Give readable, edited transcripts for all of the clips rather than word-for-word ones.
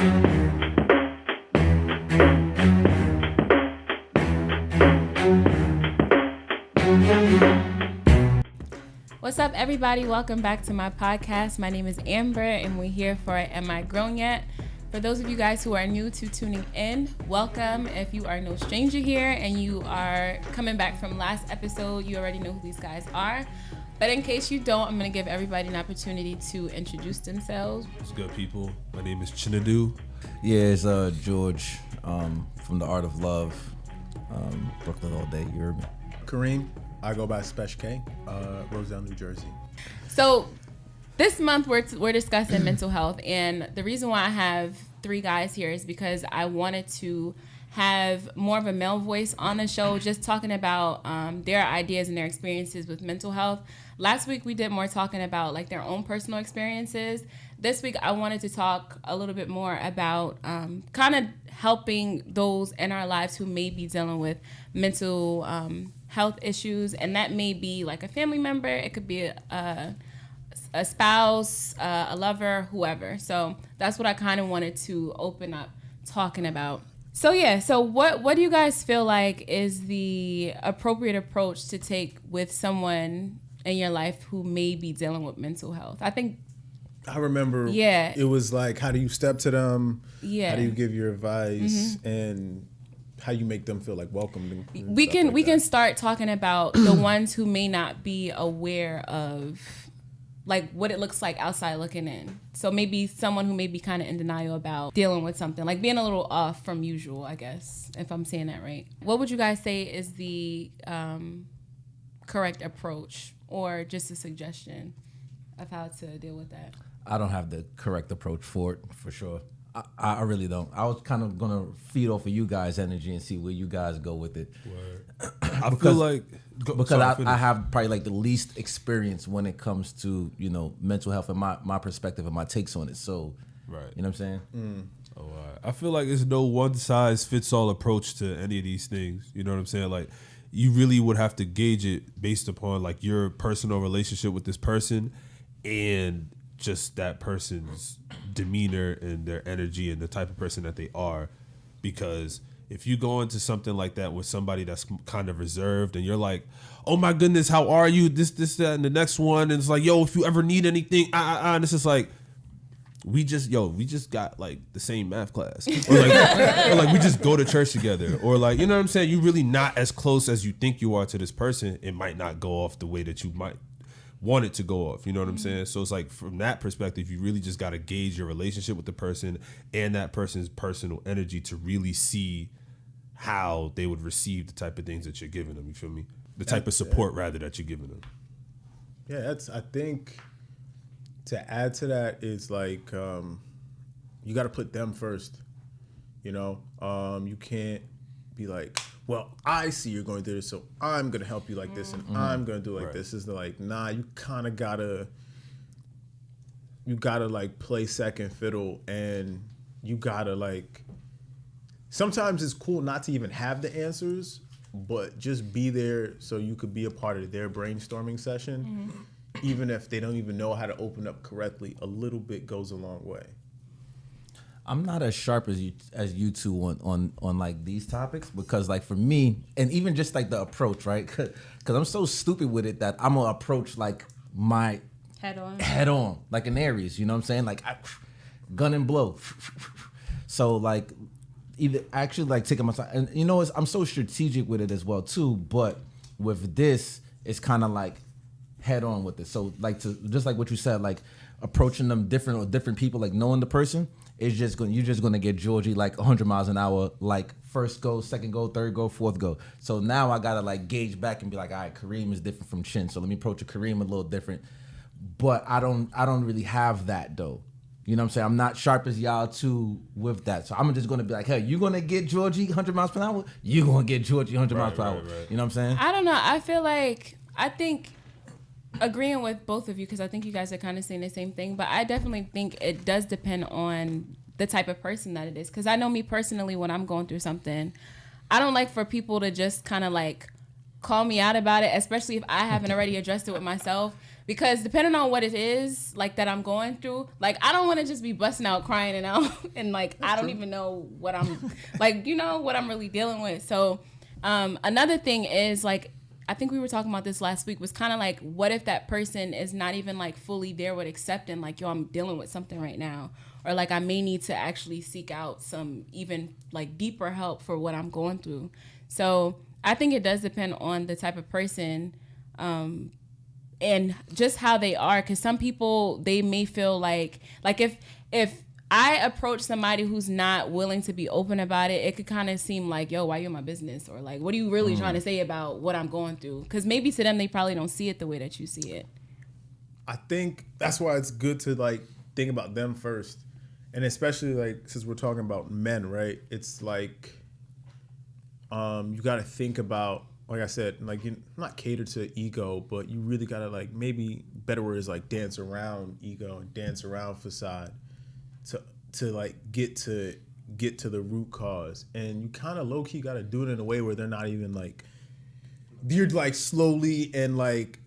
What's up, everybody? Welcome back to my podcast. My name is Amber, and we're here for Am I Grown Yet? For those of you guys who are new to tuning in, welcome. If you are no stranger here and you are coming back from last episode, you already know who these guys are. But in case you don't, I'm going to give everybody an opportunity to introduce themselves. What's good, people? My name is Chinedu. Yeah, it's George from The Art of Love, Brooklyn all day. You heard me. Kareem, I go by Special K, Roselle, New Jersey. So this month we're discussing mental health, and the reason why I have three guys here is because I wanted to have more of a male voice on the show, just talking about their ideas and their experiences with mental health. Last week we did more talking about like their own personal experiences. This week I wanted to talk a little bit more about kind of helping those in our lives who may be dealing with mental health issues, and that may be like a family member, it could be a spouse, a lover, whoever. So that's what I kind of wanted to open up talking about. So what do you guys feel like is the appropriate approach to take with someone in your life who may be dealing with mental health? I remember it was like, how do you step to them? Yeah. How do you give your advice? Mm-hmm. And how you make them feel like welcome. We can start talking about the ones who may not be aware of like what it looks like outside looking in. So maybe someone who may be kind of in denial about dealing with something, like being a little off from usual, I guess, if I'm saying that right. What would you guys say is the correct approach, or just a suggestion of how to deal with that? I don't have the correct approach for it, for sure. I really don't. I was kind of going to feed off of you guys' energy and see where you guys go with it. Word. I feel like... I have probably like the least experience when it comes to, mental health and my perspective and my takes on it. So, right. You know what I'm saying? Mm. Oh, all right. I feel like there's no one-size-fits-all approach to any of these things. You know what I'm saying? Like, you really would have to gauge it based upon like your personal relationship with this person and just that person's demeanor and their energy and the type of person that they are. Because if you go into something like that with somebody that's kind of reserved and you're like, oh my goodness, how are you? This, that, and the next one. And it's like, yo, if you ever need anything, and it's just like, we just got like the same math class. Or like we just go to church together. Or like, you know what I'm saying? You're really not as close as you think you are to this person. It might not go off the way that you might want it to go off. You know what I'm saying? So it's like from that perspective, you really just got to gauge your relationship with the person and that person's personal energy to really see how they would receive the type of things that you're giving them. You feel me? The type of support rather that you're giving them. Yeah, I think to add to that is like you got to put them first. You can't be like, well, I see you're going through this, so I'm going to help you like this, and I'm going to do it like this. It's like, nah, you kind of got to like play second fiddle, and you got to like, sometimes it's cool not to even have the answers, but just be there so you could be a part of their brainstorming session. Mm-hmm. Even if they don't even know how to open up correctly, a little bit goes a long way. I'm not as sharp as you two on like these topics, because like for me, and even just like the approach, right? Because I'm so stupid with it that I'm gonna approach like my head on, like an Aries. You know what I'm saying? Like gun and blow. So like either actually like taking my time, and I'm so strategic with it as well too. But with this, it's kind of like head on with it. So like just like what you said, like approaching them different people, like knowing the person. You're just gonna get Georgie like 100 miles an hour, like first go, second go, third go, fourth go. So now I gotta like gauge back and be like, all right, Kareem is different from Chin, so let me approach a Kareem a little different. But I don't really have that though. You know what I'm saying? I'm not sharp as y'all two with that. So I'm just gonna be like, hey, you gonna get Georgie 100 miles per hour? You gonna get Georgie 100 miles per hour? Right. You know what I'm saying? I don't know. I think agreeing with both of you, because I think you guys are kind of saying the same thing, but I definitely think it does depend on the type of person that it is. Because I know me personally, when I'm going through something, I don't like for people to just kind of like call me out about it, especially if I haven't already addressed it with myself. because depending on what it is like that I'm going through, like I don't want to just be busting out crying and out and like I don't even know what I'm like, you know, what I'm really dealing with. So another thing is like, I think we were talking about this last week, was kind of like, what if that person is not even like fully there with accepting like, yo, I'm dealing with something right now, or like I may need to actually seek out some even like deeper help for what I'm going through. So I think it does depend on the type of person and just how they are, because some people, they may feel like if I approach somebody who's not willing to be open about it, it could kind of seem like, yo, why you in my business? Or like, what are you really trying to say about what I'm going through? Because maybe to them, they probably don't see it the way that you see it. I think that's why it's good to like think about them first. And especially like, since we're talking about men, right? It's like, you got to think about, like I said, like you not cater to ego, but you really got to like, maybe better word is like dance around ego and dance around facade to like get to the root cause. And you kind of low key got to do it in a way where they're not even like, you're like slowly and like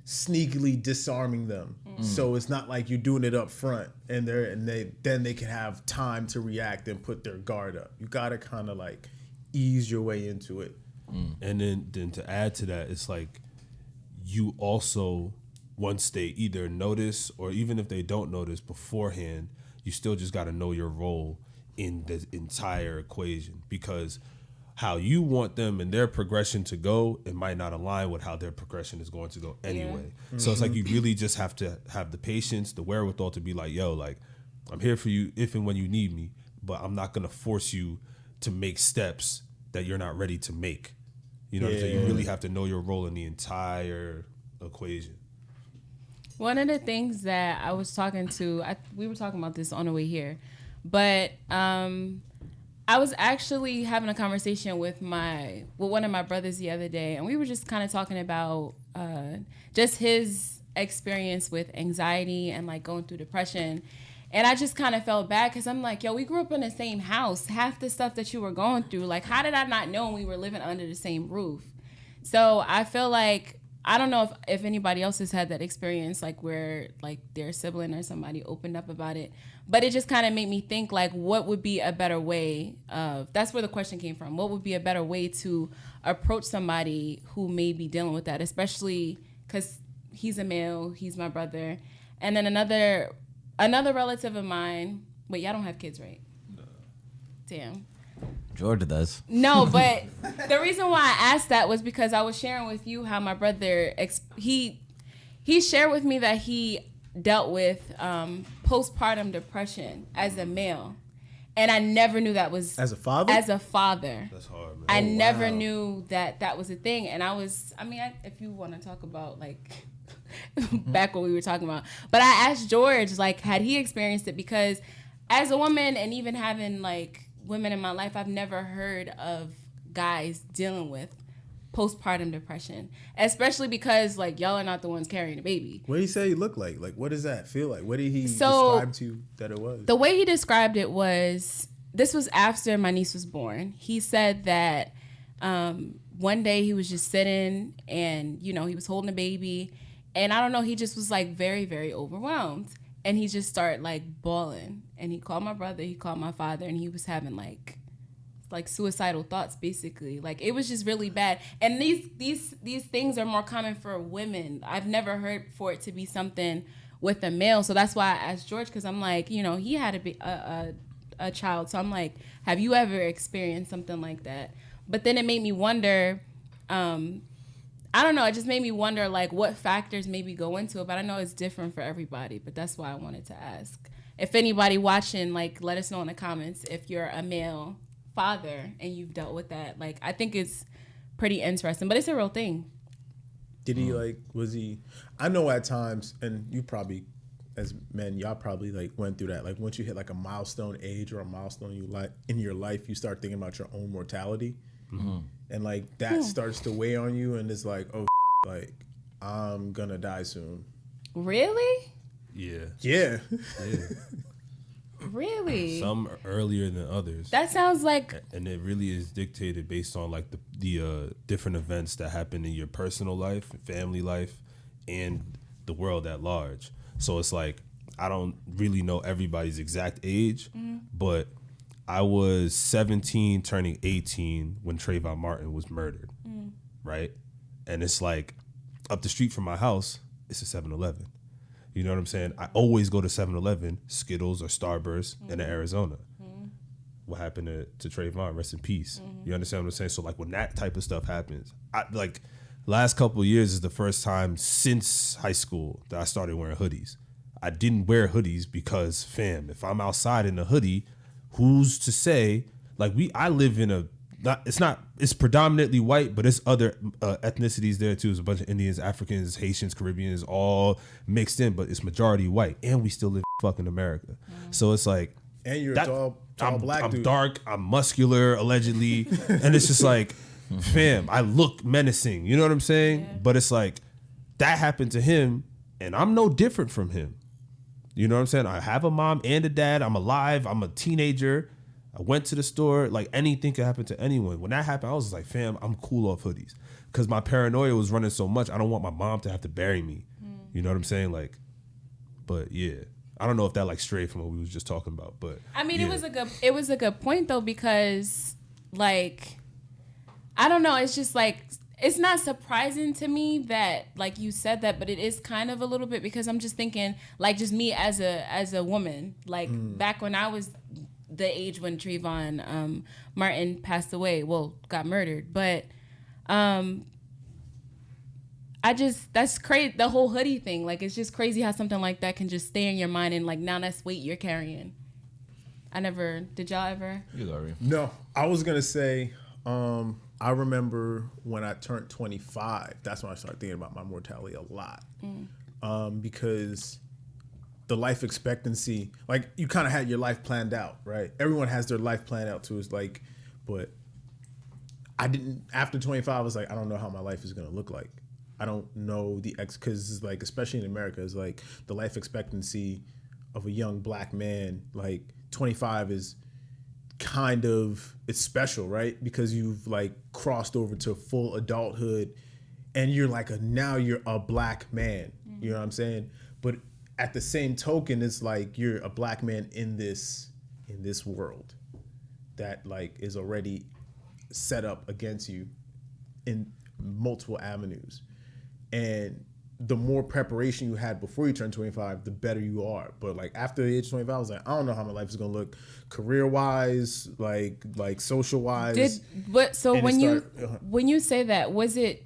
sneakily disarming them. So it's not like you're doing it up front and they can have time to react and put their guard up. You got to kind of like ease your way into it. And then to add to that, it's like you also, once they either notice or even if they don't notice beforehand, you still just got to know your role in the entire equation, because how you want them and their progression to go, it might not align with how their progression is going to go anyway. Yeah. So it's like you really just have to have the patience, the wherewithal to be like, yo, like I'm here for you if and when you need me, but I'm not going to force you to make steps that you're not ready to make. You know what I'm saying? You really have to know your role in the entire equation. One of the things that I was talking to, we were talking about this on the way here, but I was actually having a conversation with one of my brothers the other day, and we were just kind of talking about just his experience with anxiety and like going through depression. And I just kind of felt bad because I'm like, yo, we grew up in the same house. Half the stuff that you were going through, like, how did I not know when we were living under the same roof? So I feel like, I don't know if anybody else has had that experience, like where like their sibling or somebody opened up about it, but it just kind of made me think like, what would be a better way of, that's where the question came from. What would be a better way to approach somebody who may be dealing with that, especially because he's a male, he's my brother. And then another relative of mine, wait, y'all don't have kids, right? No. Damn. Georgia does. No, but the reason why I asked that was because I was sharing with you how my brother, he shared with me that he dealt with postpartum depression as a male. And I never knew that was... As a father? As a father. That's hard, man. I never knew that was a thing. And if you want to talk about, like, back what we were talking about. But I asked George, like, had he experienced it? Because as a woman and even having, like, women in my life, I've never heard of guys dealing with postpartum depression, especially because like y'all are not the ones carrying a baby. What did he say he looked like? Like, what does that feel like? What did he describe to you that it was? The way he described it was, this was after my niece was born. He said that one day he was just sitting and, you know, he was holding a baby, and I don't know, he just was like very, very overwhelmed. And he just started like bawling. And he called my brother, he called my father, and he was having like suicidal thoughts, basically. Like, it was just really bad. And these things are more common for women. I've never heard for it to be something with a male. So that's why I asked George, because I'm like, you know, he had a child. So I'm like, have you ever experienced something like that? But then it made me wonder, I don't know, it just made me wonder, like, what factors maybe go into it. But I know it's different for everybody. But that's why I wanted to ask. If anybody watching, like, let us know in the comments if you're a male father and you've dealt with that. Like, I think it's pretty interesting, but it's a real thing. Did he, like, was he, I know at times, and you probably, as men, y'all probably, like, went through that. Like, once you hit, like, a milestone age or a milestone in your life, you start thinking about your own mortality. Mm-hmm. And, like, that starts to weigh on you, and it's like, oh, like, I'm gonna die soon. Really? Yeah. Really? Some earlier than others. That sounds like... And it really is dictated based on like the different events that happen in your personal life, family life, and the world at large. So it's like, I don't really know everybody's exact age, but I was 17 turning 18 when Trayvon Martin was murdered, right? And it's like, up the street from my house, it's a 7-Eleven. You know what I'm saying? I always go to 7-Eleven, Skittles or Starburst in Arizona. What happened to Trayvon? Rest in peace. You understand what I'm saying? So like when that type of stuff happens, last couple of years is the first time since high school that I started wearing hoodies. I didn't wear hoodies because, fam, if I'm outside in a hoodie, who's to say? Like I live in it's predominantly white, but it's other ethnicities there too. There's a bunch of Indians, Africans, Haitians, Caribbeans, all mixed in, but it's majority white, and we still live in fucking America. So it's like, and you're a tall black dude. I'm dark, I'm muscular, allegedly, and it's just like, fam, I look menacing. You know what I'm saying? Yeah. But it's like that happened to him, and I'm no different from him. You know what I'm saying? I have a mom and a dad. I'm alive. I'm a teenager. I went to the store. Like, anything could happen to anyone. When that happened, I was just like, fam, I'm cool off hoodies. Because my paranoia was running so much. I don't want my mom to have to bury me. You know what I'm saying? Like, but yeah. I don't know if that like strayed from what we was just talking about. But I mean, yeah. it was a good point though, because like, I don't know. It's just like, it's not surprising to me that like you said that, but it is kind of a little bit, because I'm just thinking like just me as a woman, like back when I was the age when Trayvon Martin passed away, got murdered, but that's crazy. The whole hoodie thing, like it's just crazy how something like that can just stay in your mind and like now that's weight you're carrying. Did y'all ever? You go, Kareem. No, I was gonna say. I remember when I turned 25, that's when I started thinking about my mortality a lot. Because the life expectancy, like you kind of had your life planned out, right? Everyone has their life planned out too. It's like, but I didn't, after 25, I was like, I don't know how my life is going to look like. I don't know because like, especially in America, it's like the life expectancy of a young black man, like 25 is kind of, it's special, right? Because you've like crossed over to full adulthood and you're like now you're a black man. You know what I'm saying? But at the same token, it's like you're a black man in this world that like is already set up against you in multiple avenues. And the more preparation you had before you turn 25, the better you are. But like after the age of 25, I was like, I don't know how my life is gonna look, career-wise, like social-wise. When you say that, was it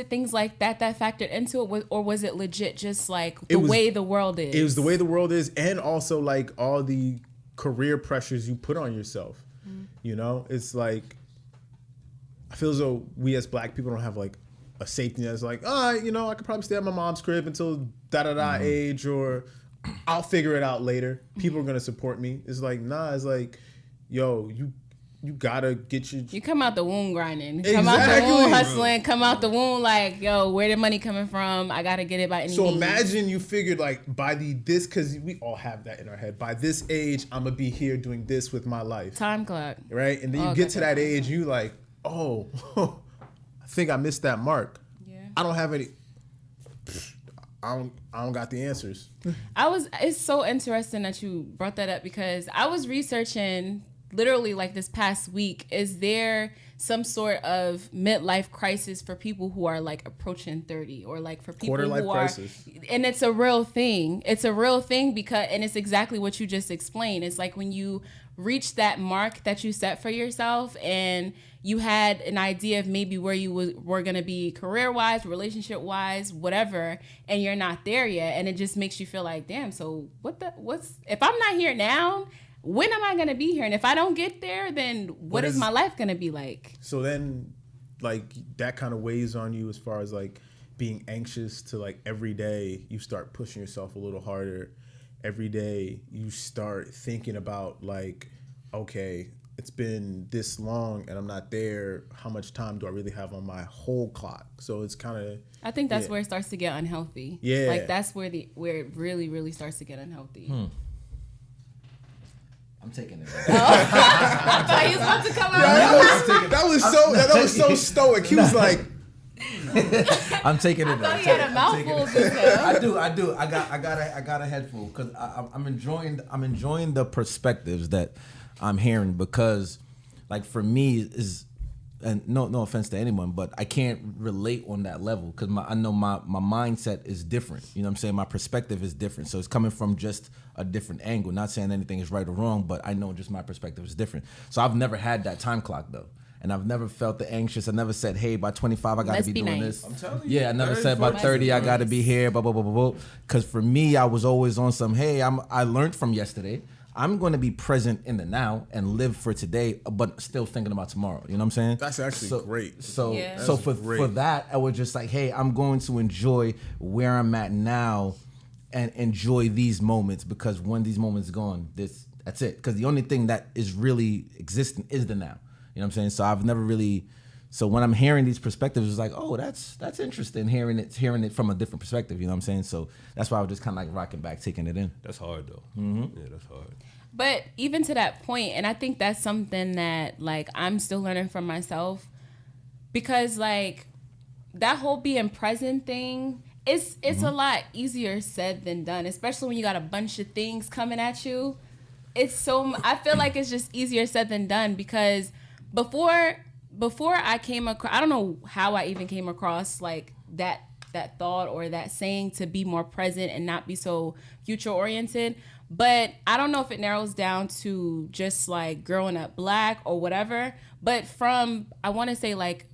things like that factored into it, or was it legit just like way the world is? It was the way the world is, and also like all the career pressures you put on yourself. You know, it's like I feel as though we as black people don't have like a safety net. It's like, you know, I could probably stay at my mom's crib until age, or I'll figure it out later. People are gonna support me. It's like, nah, it's like, yo, you gotta get your... You come out the womb grinding. Come out the womb hustling. Come out the womb like, yo, where the money coming from? I gotta get it by any means. So imagine you figured like by this, because we all have that in our head. By this age, I'm gonna be here doing this with my life. Timeclock. Right? And then you get to that age, you like, oh, I think I missed that mark. Yeah. I don't have any... I don't got the answers. It's so interesting that you brought that up, because I was researching literally like this past week, is there some sort of midlife crisis for people who are like approaching 30, or like for people who are, crisis. And it's a real thing. It's a real thing and it's exactly what you just explained. It's like when you reach that mark that you set for yourself and you had an idea of maybe where you were going to be career-wise, relationship-wise, whatever, and you're not there yet. And it just makes you feel like, damn, so if I'm not here now, when am I going to be here? And if I don't get there, then what is my life going to be like? So then, like, that kind of weighs on you as far as, like, being anxious to, like, every day you start pushing yourself a little harder. Every day you start thinking about, like, okay, it's been this long and I'm not there. How much time do I really have on my whole clock? So it's kind of... I think that's where it starts to get unhealthy. Yeah. Like, that's where it really, really starts to get unhealthy. I'm taking it. I thought he was about to come out. That was so stoic. He was like, I'm taking it in. I thought you had a mouthful just now. I do. I got a head full because I'm enjoying the perspectives that I'm hearing because, like, for me is, and no offense to anyone, but I can't relate on that level because I know my mindset is different. You know what I'm saying? My perspective is different. So it's coming from just a different angle. Not saying anything is right or wrong, but I know just my perspective is different. So I've never had that time clock though. And I've never felt the anxious. I never said, hey, by 25, I got to be doing this. I'm telling you. Yeah, I never said by 30, I got to be here, blah, blah, blah, blah, blah. Because for me, I was always on some, hey, I learned from yesterday. I'm going to be present in the now and live for today, but still thinking about tomorrow. You know what I'm saying? That's actually great. So, Yeah. so for that, I was just like, hey, I'm going to enjoy where I'm at now and enjoy these moments because when these moments are gone, that's it. Because the only thing that is really existing is the now. You know what I'm saying? So I've never really. So when I'm hearing these perspectives, it's like, oh, that's interesting. Hearing it from a different perspective. You know what I'm saying? So that's why I was just kind of like rocking back, taking it in. That's hard though. Mm-hmm. Yeah, that's hard. But even to that point, and I think that's something that like I'm still learning from myself, because like that whole being present thing, it's a lot easier said than done, especially when you got a bunch of things coming at you. I feel like it's just easier said than done because before I came across, I don't know how I even came across like that thought or that saying to be more present and not be so future oriented. But I don't know if it narrows down to just like growing up Black or whatever. But from, I want to say like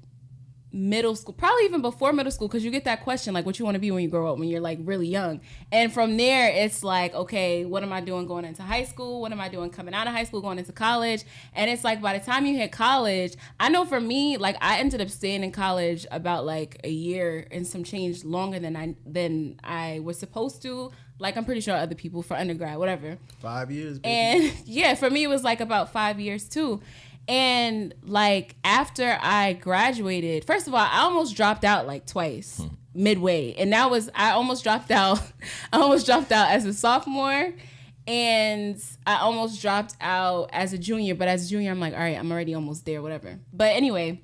middle school, probably even before middle school, because you get that question like what you want to be when you grow up, when you're like really young. And from there it's like, okay, what am I doing going into high school? What am I doing coming out of high school, going into college? And it's like by the time you hit college, I know for me, like I ended up staying in college about like a year and some change longer than I was supposed to. Like I'm pretty sure other people for undergrad, whatever. 5 years, baby. And yeah, for me it was like about 5 years too. And like after I graduated, first of all, I almost dropped out like twice midway. And that was, I almost dropped out as a sophomore and I almost dropped out as a junior. But as a junior, I'm like, all right, I'm already almost there, whatever. But anyway,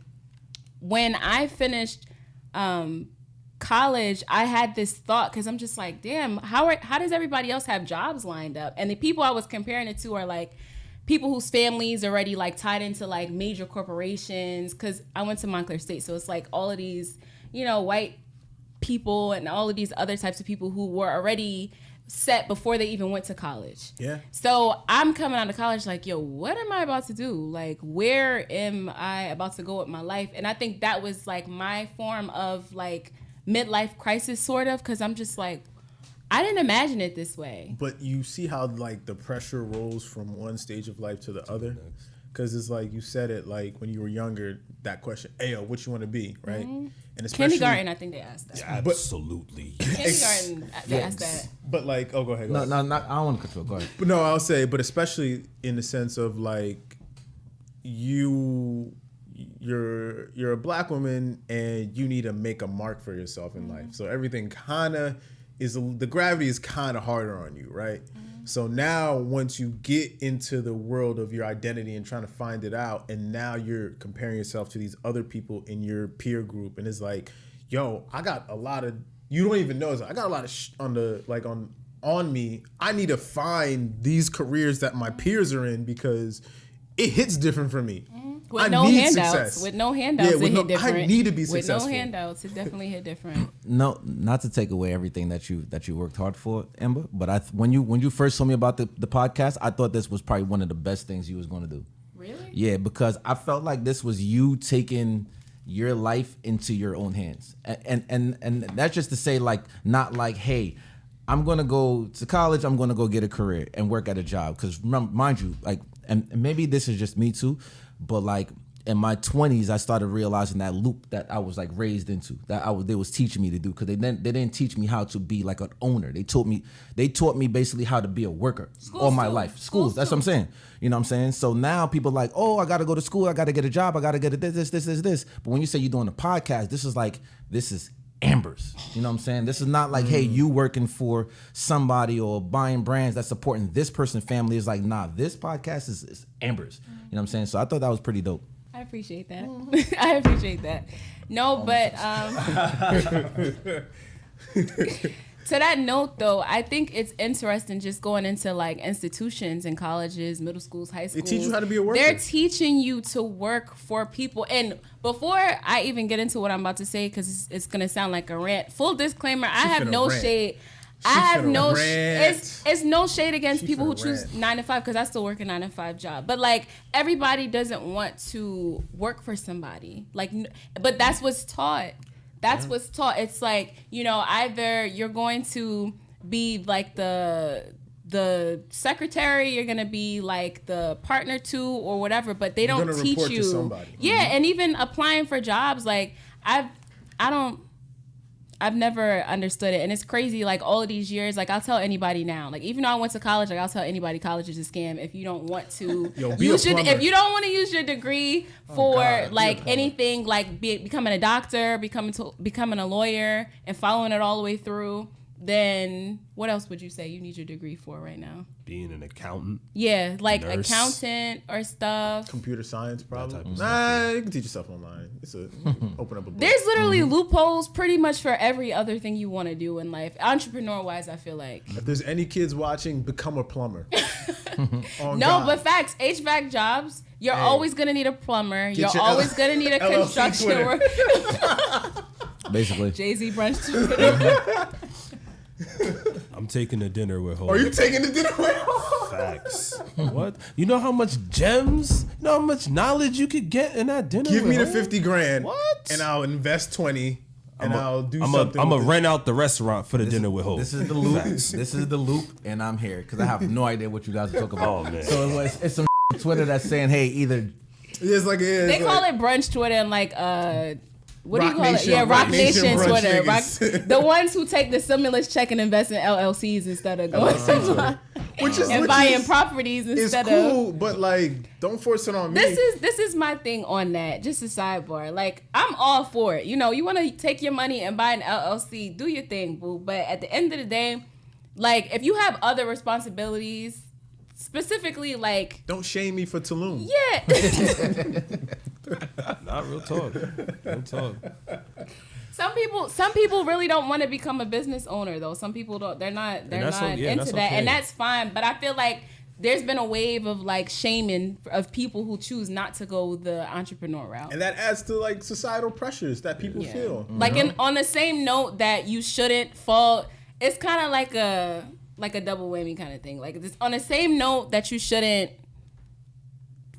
when I finished college, I had this thought because I'm just like, damn, how does everybody else have jobs lined up? And the people I was comparing it to are like, people whose families already like tied into like major corporations, because I went to Montclair State, so it's like all of these, you know, white people and all of these other types of people who were already set before they even went to college. Yeah. So I'm coming out of college like, yo, what am I about to do? Like, where am I about to go with my life? And I think that was like my form of like midlife crisis, sort of, because I'm just like, I didn't imagine it this way. But you see how like the pressure rolls from one stage of life to the other, because it's like you said it like when you were younger, that question, "Hey, what you want to be?" Right? Mm-hmm. And especially Kindergarten, I think they asked that. Yeah, absolutely. Kindergarten, they asked that. But like, oh, go ahead. No, I don't want to control. Go ahead. But no, I'll say, but especially in the sense of like you're a Black woman and you need to make a mark for yourself in life. So everything kind of the gravity is kind of harder on you, right? So now once you get into the world of your identity and trying to find it out, and now you're comparing yourself to these other people in your peer group, and it's like, yo, I got a lot of, you don't even know, I got a lot of on me. I need to find these careers that my peers are in because it hits different for me. With no handouts. With no handouts, it hit different. I need to be successful. With no handouts, it definitely hit different. No, not to take away everything that you worked hard for, Amber. But when you first told me about the podcast, I thought this was probably one of the best things you was going to do. Really? Yeah, because I felt like this was you taking your life into your own hands, and that's just to say, like, not like, hey, I'm going to go to college, I'm going to go get a career and work at a job. Because mind you, like, and maybe this is just me too, but like in my 20s, I started realizing that loop that I was like raised into, that they was teaching me to do, because they didn't teach me how to be like an owner. They taught me basically how to be a worker all my life. Schools, that's what I'm saying. You know what I'm saying? So now people are like, oh, I got to go to school, I got to get a job, I got to get this. But when you say you're doing a podcast, this is Amber's. You know what I'm saying? This is not like, hey, you working for somebody or buying brands that's supporting this person's family. It's like, nah, this podcast is Amber's. You know what I'm saying? So I thought that was pretty dope. I appreciate that. I appreciate that. No, but to that note, though, I think it's interesting just going into like institutions and colleges, middle schools, high schools. They teach you how to be a worker. They're teaching you to work for people. And before I even get into what I'm about to say, because it's going to sound like a rant, full disclaimer, I have no shade. I have no it's no shade against people who choose 9 to 5, because I still work a 9 to 5 job. But like everybody doesn't want to work for somebody. Like, but that's what's taught. That's what's taught. It's like, you know, either you're going to be like the secretary, you're gonna be like the partner to, or whatever. But they don't teach you. To somebody. Yeah, and even applying for jobs, like I've never understood it, and it's crazy. Like all of these years, like I'll tell anybody now. Like even though I went to college, like I'll tell anybody college is a scam. If you don't want to, if you don't want to use your degree for like anything, like becoming a doctor, becoming a lawyer, and following it all the way through, then what else would you say you need your degree for right now? Being an accountant. Yeah, like nurse. Accountant or stuff. Computer science, probably. Nah, you can teach yourself online. It's open up a book. There's literally loopholes pretty much for every other thing you want to do in life. Entrepreneur-wise, I feel like. If there's any kids watching, become a plumber. But facts, HVAC jobs, you're always going to need a plumber. You're always going to need a construction worker. Basically. Jay-Z brunch Twitter. I'm taking a dinner with Ho. Are you taking a dinner with Ho? Facts. What? You know how much gems, you know how much knowledge you could get in that dinner? Give me the 50 Ho? grand. What? And I'll invest 20. And I'll do something. I'm going to rent out the restaurant for the dinner with Ho. This is the loop. This is the loop, and I'm here because I have no idea what you guys are talking about. Oh, man. So it's some Twitter that's saying, hey, either. It's like they call it brunch Twitter and like what Rock do you call Nation, it? Yeah, Rock Nation Twitter. The ones who take the stimulus check and invest in LLCs instead of going to buying properties instead it's cool, but like, don't force it on me. This is my thing on that. Just a sidebar. Like, I'm all for it. You know, you want to take your money and buy an LLC, do your thing, boo. But at the end of the day, like, if you have other responsibilities, specifically like, don't shame me for Tulum. Yeah. Not real talk. Real talk. Some people really don't want to become a business owner though. Some people don't. They're not into that, okay. And that's fine. But I feel like there's been a wave of like shaming of people who choose not to go the entrepreneur route, and that adds to like societal pressures that people feel. Like on the same note that you shouldn't fall. It's kind of like a double whammy kind of thing. Like this, on the same note that you shouldn't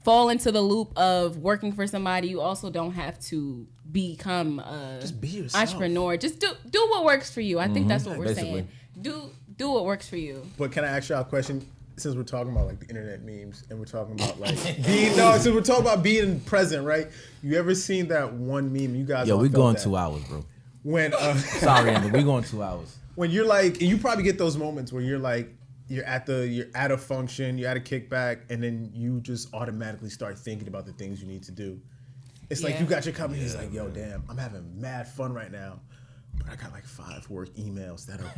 fall into the loop of working for somebody, you also don't have to become a just be yourself. Entrepreneur. Just do what works for you. I think that's what we're saying. Do what works for you. But can I ask y'all a question? Since we're talking about like the internet memes and we're talking about like since we're talking about being present, right? You ever seen that one meme? You guys, we going 2 hours, bro. When sorry, Amber, we going 2 hours. When you're like, and you probably get those moments where you're like, you're at a function, you're at a kickback, and then you just automatically start thinking about the things you need to do. It's like you got your company. It's like, yo, damn, I'm having mad fun right now, but I got like 5 work emails that are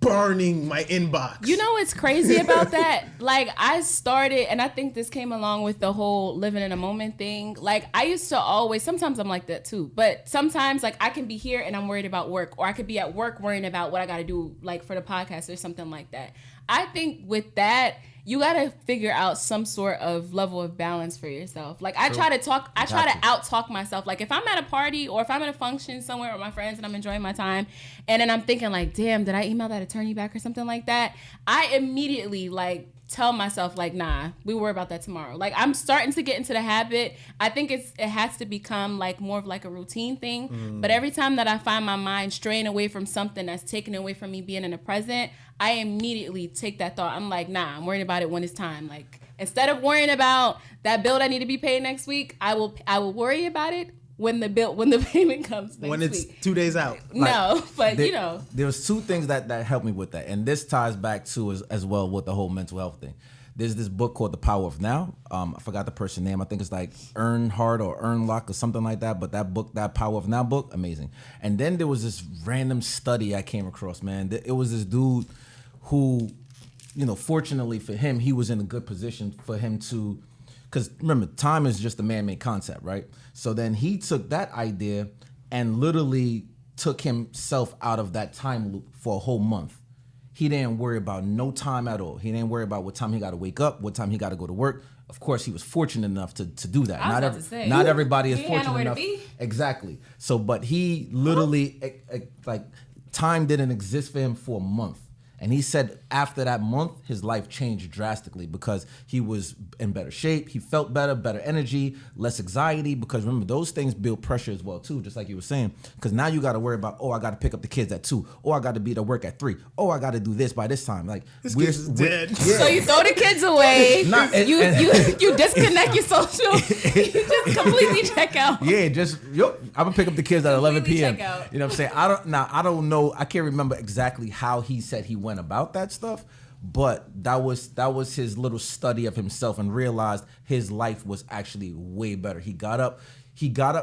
burning my inbox. You know what's crazy about that? Like, I started, and I think this came along with the whole living in a moment thing. Like, I used to always, sometimes I'm like that too, but sometimes like I can be here and I'm worried about work, or I could be at work worrying about what I got to do like for the podcast or something like that. I think with that, you got to figure out some sort of level of balance for yourself. Like I try to out-talk myself. Like if I'm at a party or if I'm at a function somewhere with my friends and I'm enjoying my time and then I'm thinking like, damn, did I email that attorney back or something like that? I immediately like tell myself like, nah, we worry about that tomorrow. Like I'm starting to get into the habit. I think it has to become like more of like a routine thing. But every time that I find my mind straying away from something that's taken away from me being in the present, I immediately take that thought. I'm like, nah, I'm worrying about it when it's time. Like instead of worrying about that bill that I need to be paid next week, I will worry about it when the payment comes next week. When it's 2 days out. No, but you know. There was 2 things that helped me with that. And this ties back to as well with the whole mental health thing. There's this book called The Power of Now. I forgot the person's name. I think it's like Earnhardt or Earnlock or something like that. But that book, that Power of Now book, amazing. And then there was this random study I came across, man. It was this dude who, you know, fortunately for him, he was in a good position for him to because remember, time is just a man-made concept, right? So then he took that idea and literally took himself out of that time loop for a whole month. He didn't worry about no time at all. He didn't worry about what time he got to wake up, what time he got to go to work. Of course, he was fortunate enough to do that. Not everybody is fortunate enough. Exactly. So, but he literally, like, time didn't exist for him for a month. And he said after that month, his life changed drastically because he was in better shape. He felt better energy, less anxiety. Because remember, those things build pressure as well too, just like you were saying. Because now you got to worry about, I got to pick up the kids at 2. I got to be to work at 3. I got to do this by this time. Like this kid's dead. Yeah. So you throw the kids away. You disconnect your social. You just completely check out. Yeah, I'm gonna pick up the kids at 11 p.m. Check out. You know what I'm saying? I don't know. I can't remember exactly how he said he went about that stuff, but that was his little study of himself and realized his life was actually way better. He got up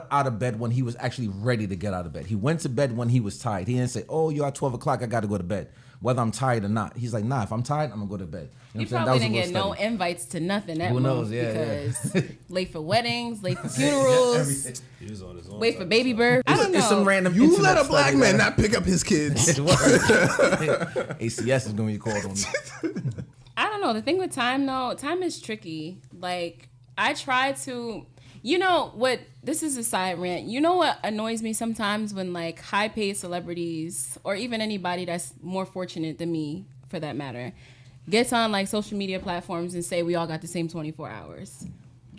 out of bed when he was actually ready to get out of bed. He went to bed when he was tired. He didn't say, you're at 12 o'clock, I got to go to bed, whether I'm tired or not. He's like, nah, if I'm tired, I'm going to go to bed. You know he probably didn't get no invites to nothing that month because late for weddings, late for funerals, He was on his own wait for baby birth. I don't know. It's some random You let a black man not pick up his kids. ACS is going to be called on me. I don't know. The thing with time, though, time is tricky. Like, I try to... You know what? This is a side rant. You know what annoys me sometimes when like high paid celebrities or even anybody that's more fortunate than me, for that matter, gets on like social media platforms and say we all got the same 24 hours.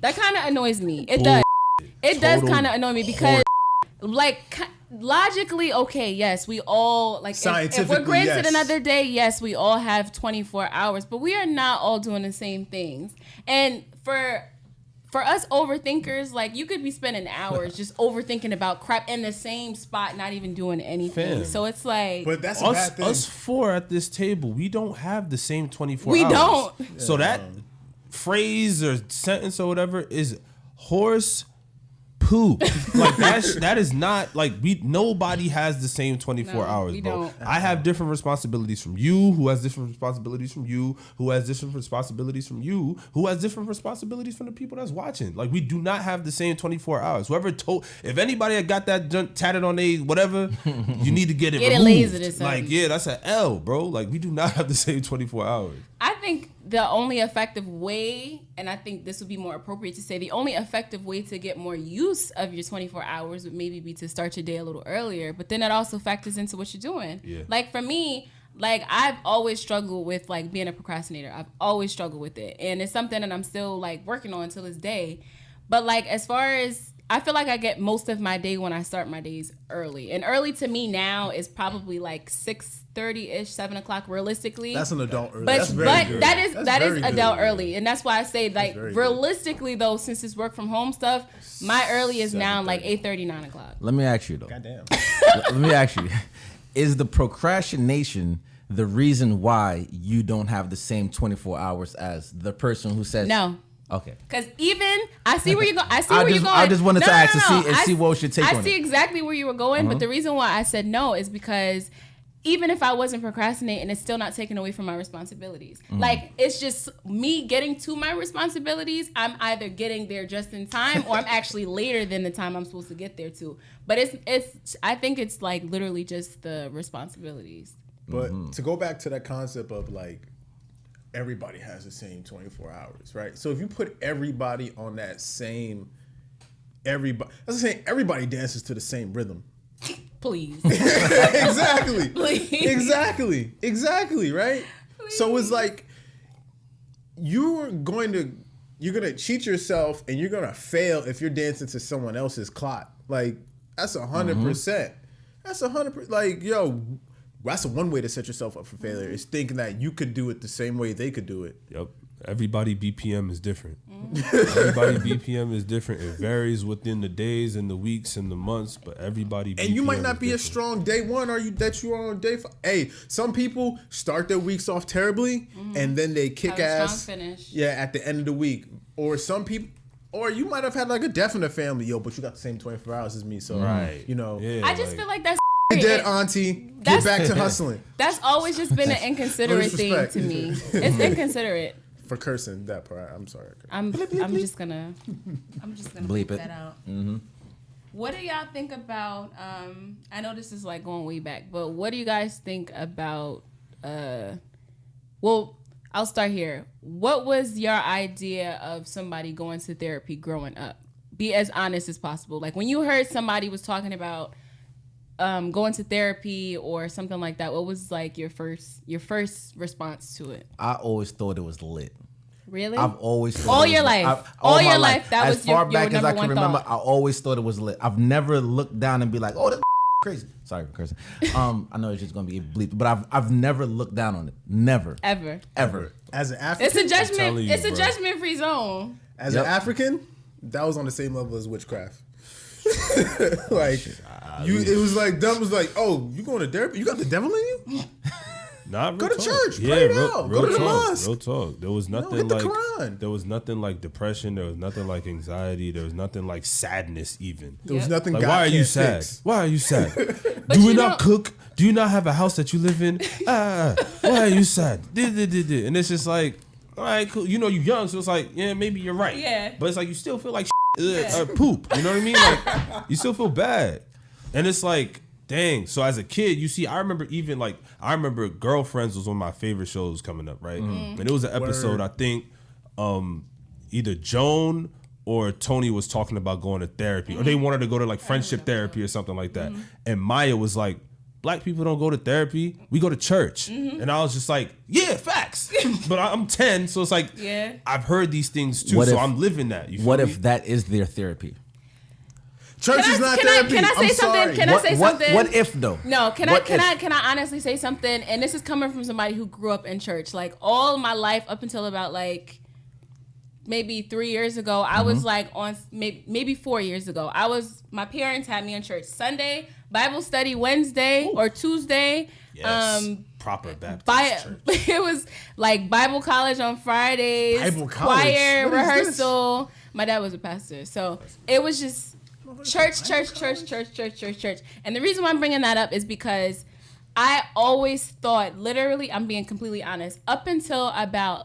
That kind of annoys me. It does. It does kind of annoy me because like logically, okay, yes, we all like if we're granted another day, yes, we all have 24 hours, but we are not all doing the same things. And for us overthinkers, like you could be spending hours just overthinking about crap in the same spot, not even doing anything. So it's like, but that's a bad thing. Us 4 at this table, we don't have the same 24 hours. We don't. So that phrase or sentence or whatever is horse poop. Like that is not like nobody has the same 24 hours, we bro. don't. I have different responsibilities from you, who has different responsibilities from you, who has different responsibilities from you, who has different responsibilities from the people that's watching. Like we do not have the same 24 hours. If anybody had got that tatted on they whatever, you need to get it removed. lasered or something. Like that's an L, bro. Like we do not have the same 24 hours. I think the only effective way, and I think this would be more appropriate to say, the only effective way to get more use of your 24 hours would maybe be to start your day a little earlier. But then that also factors into what you're doing. Yeah. Like for me, like I've always struggled with like being a procrastinator. I've always struggled with it. And it's something that I'm still like working on till this day. But like as far as, I feel like I get most of my day when I start my days early. And early to me now is probably like 6:30-ish, 7 o'clock realistically. That's an adult early. But, that's very but good. that is very adult good. early. And that's why I say like realistically though, since it's work from home stuff, my early is now like 8:30, 9 o'clock. Let me ask you though. Goddamn. Let me ask you. Is the procrastination the reason why you don't have the same 24 hours as the person who says No. Okay. Because even I see where you're going. I just wanted to ask to see what was your take on it. I see exactly where you were going, but the reason why I said no is because even if I wasn't procrastinating, it's still not taking away from my responsibilities. Like it's just me getting to my responsibilities. I'm either getting there just in time, or I'm actually later than the time I'm supposed to get there to. But it's I think it's like literally just the responsibilities. But to go back to that concept of like, everybody has the same 24 hours, right? So if you put everybody on that same, everybody dances to the same rhythm. Please. Exactly. Please. Exactly, right? Please. So it's like you're gonna cheat yourself and you're gonna fail if you're dancing to someone else's clock. Like that's 100%. That's 100%. Like yo. That's one way to set yourself up for failure, is thinking that you could do it the same way they could do it. Yep. Everybody BPM is different. Everybody BPM is different. It varies within the days and the weeks and the months, but everybody BPM and you might not be different. as strong day one that you are on day 5. Hey, some people start their weeks off terribly and then they kick ass. Strong finish. Yeah, at the end of the week. Or some people, or you might have had like a death in the family, but you got the same 24 hours as me, so you know. Yeah, I just feel like that's You're dead, auntie. Get back to hustling. That's always just been an inconsiderate thing to me. It's inconsiderate. for cursing that part. I'm sorry. I'm just gonna Bleep it. that out. What do y'all think about? I know this is like going way back, but what do you guys think about? Well, I'll start here. What was your idea of somebody going to therapy growing up? Be as honest as possible. Like when you heard somebody was talking about going to therapy or something like that, what was like your first response to it? I always thought it was lit. Really? I've always thought all it was your lit. life, All my life. That as was far your back as number I can one remember. thought. I always thought it was lit. I've never looked down and be like, "Oh, that's crazy." Sorry for cursing. I know it's just gonna be bleep, but I've never looked down on it. Never. Ever. As an African, It's a judgment. telling you, It's a bro. judgment-free zone. as an African, that was on the same level as witchcraft. Like it was like dumb was like, oh, you going to therapy? You got the devil in you? Not Go real to talk. church, pray it out, go to the talk, mosque. real talk. There was nothing hit the like Quran. there was nothing like depression. There was nothing like anxiety. There was nothing like sadness. Even There was Yep. nothing like, God why are you can't sad? fix. Why are you sad? But Do we you not know- cook? Do you not have a house that you live in? Why are you sad? And it's just like, all right, cool. You know, you young, so it's like, yeah, maybe you're right. Yeah. But it's like you still feel like poop. You know what I mean? Like you still feel bad, and it's like, dang. So as a kid, you see, I remember Girlfriends was one of my favorite shows coming up, right? And it was an episode, I think, either Joan or Tony was talking about going to therapy, or they wanted to go to like friendship therapy or something like that. And Maya was like, Black people don't go to therapy, we go to church. And I was just like, yeah, facts. But I'm 10, so it's like, Yeah. I've heard these things too, What so if- I'm living that. You feel What me? if that is their therapy? Church is not can I therapy. say I'm something? sorry. Can I say something? What if though? No, can What if? I honestly say something? And this is coming from somebody who grew up in church. Like all my life up until about like maybe 3 years ago, I was like on maybe 4 years ago. My parents had me in church Sunday, Bible study Wednesday or Tuesday. Yes, proper Baptist church. It was like Bible college on Fridays, Bible college? choir What is this? rehearsal. My dad was a pastor, so it was just church. And the reason why I'm bringing that up is because I always thought, literally, I'm being completely honest, up until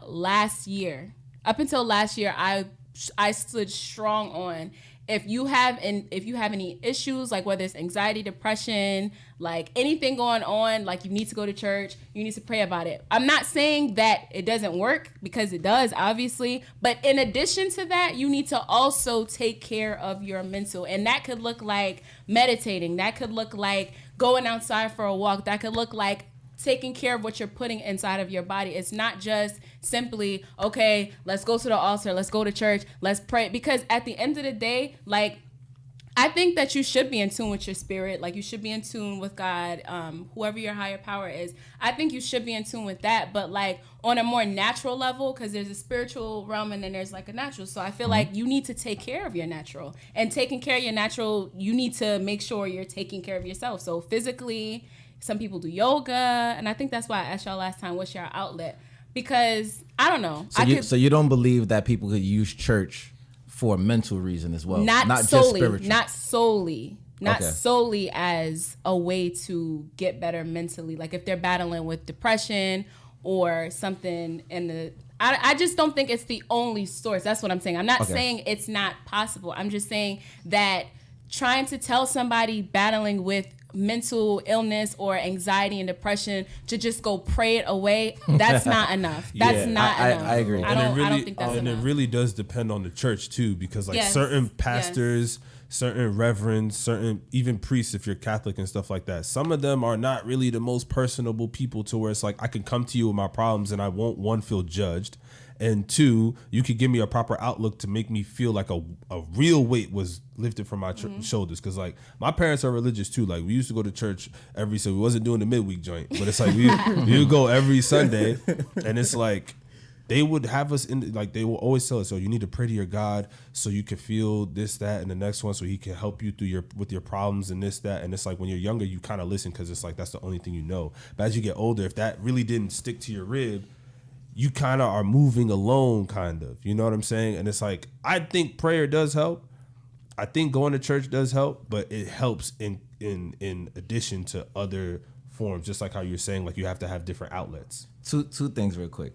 last year, I stood strong on if you have any issues, like whether it's anxiety, depression, like anything going on, like you need to go to church, you need to pray about it. I'm not saying that it doesn't work, because it does, obviously, but in addition to that, you need to also take care of your mental, and that could look like meditating, that could look like going outside for a walk, that could look like taking care of what you're putting inside of your body. It's not just simply, okay, let's go to the altar, let's go to church, let's pray. Because at the end of the day, like, I think that you should be in tune with your spirit. Like, you should be in tune with God, whoever your higher power is. I think you should be in tune with that. But, like, on a more natural level, because there's a spiritual realm and then there's, like, a natural. So I feel like you need to take care of your natural. And taking care of your natural, you need to make sure you're taking care of yourself. So physically, some people do yoga. And I think that's why I asked y'all last time, what's your outlet? Because, I don't know. So you don't believe that people could use church for a mental reason as well? Not just solely, spiritual? not solely Okay. solely as a way to get better mentally. Like if they're battling with depression or something I just don't think it's the only source. That's what I'm saying. I'm not saying it's not possible. I'm just saying that trying to tell somebody battling with mental illness or anxiety and depression to just go pray it away, that's not enough. That's not enough. I agree. I don't think that's and enough. it really does depend on the church too, because like Yes. certain pastors, certain reverends, certain even priests, if you're Catholic and stuff like that, some of them are not really the most personable people to where it's like I can come to you with my problems and I won't, one, feel judged, and two, you could give me a proper outlook to make me feel like a real weight was lifted from my shoulders. Because like my parents are religious too. Like we used to go to church so we wasn't doing the midweek joint, but it's like we would go every Sunday, and it's like they would have us in, like they will always tell us, so you need to pray to your God so you can feel this, that, and the next one, so he can help you through with your problems and this, that. And it's like when you're younger, you kind of listen because it's like that's the only thing you know. But as you get older, if that really didn't stick to your rib, you kind of are moving alone, kind of. You know what I'm saying? And it's like, I think prayer does help. I think going to church does help, but it helps in addition to other forms, just like how you're saying, like you have to have different outlets. Two things real quick.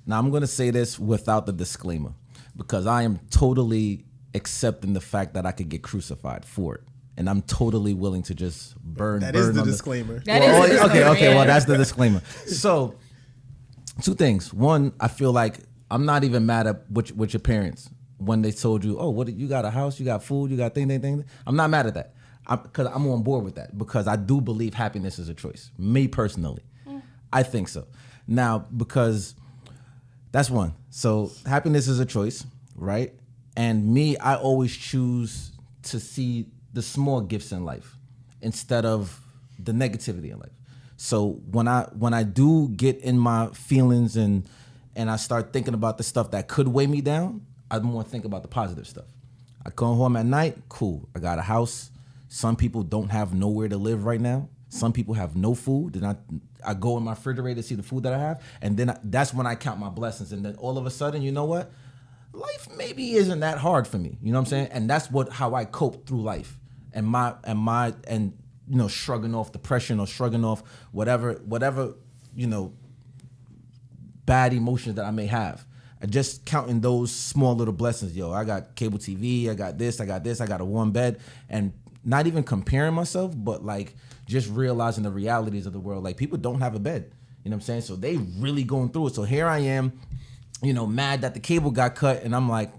Now, I'm going to say this without the disclaimer because I am totally accepting the fact that I could get crucified for it. And I'm totally willing to just burn. That burn is the on disclaimer. That is the disclaimer, Okay. yeah. Well, that's the disclaimer. So, two things. One, I feel like I'm not even mad at with your parents when they told you, oh, you got a house, you got food, you got thing. I'm not mad at that because I'm on board with that because I do believe happiness is a choice. Me personally, I think so. Now, because that's one. So happiness is a choice, right? And me, I always choose to see the small gifts in life instead of the negativity in life. So when I do get in my feelings and I start thinking about the stuff that could weigh me down, I more think about the positive stuff. I come home at night, cool. I got a house. Some people don't have nowhere to live right now. Some people have no food. Then I go in my refrigerator to see the food that I have, and then that's when I count my blessings. And then all of a sudden, you know what? Life maybe isn't that hard for me. You know what I'm saying? And that's how I cope through life. And you know, shrugging off depression or shrugging off whatever, you know, bad emotions that I may have. And just counting those small little blessings. Yo, I got cable TV, I got this, I got a warm bed. And not even comparing myself, but like just realizing the realities of the world. Like people don't have a bed. You know what I'm saying? So they really going through it. So here I am, you know, mad that the cable got cut. And I'm like,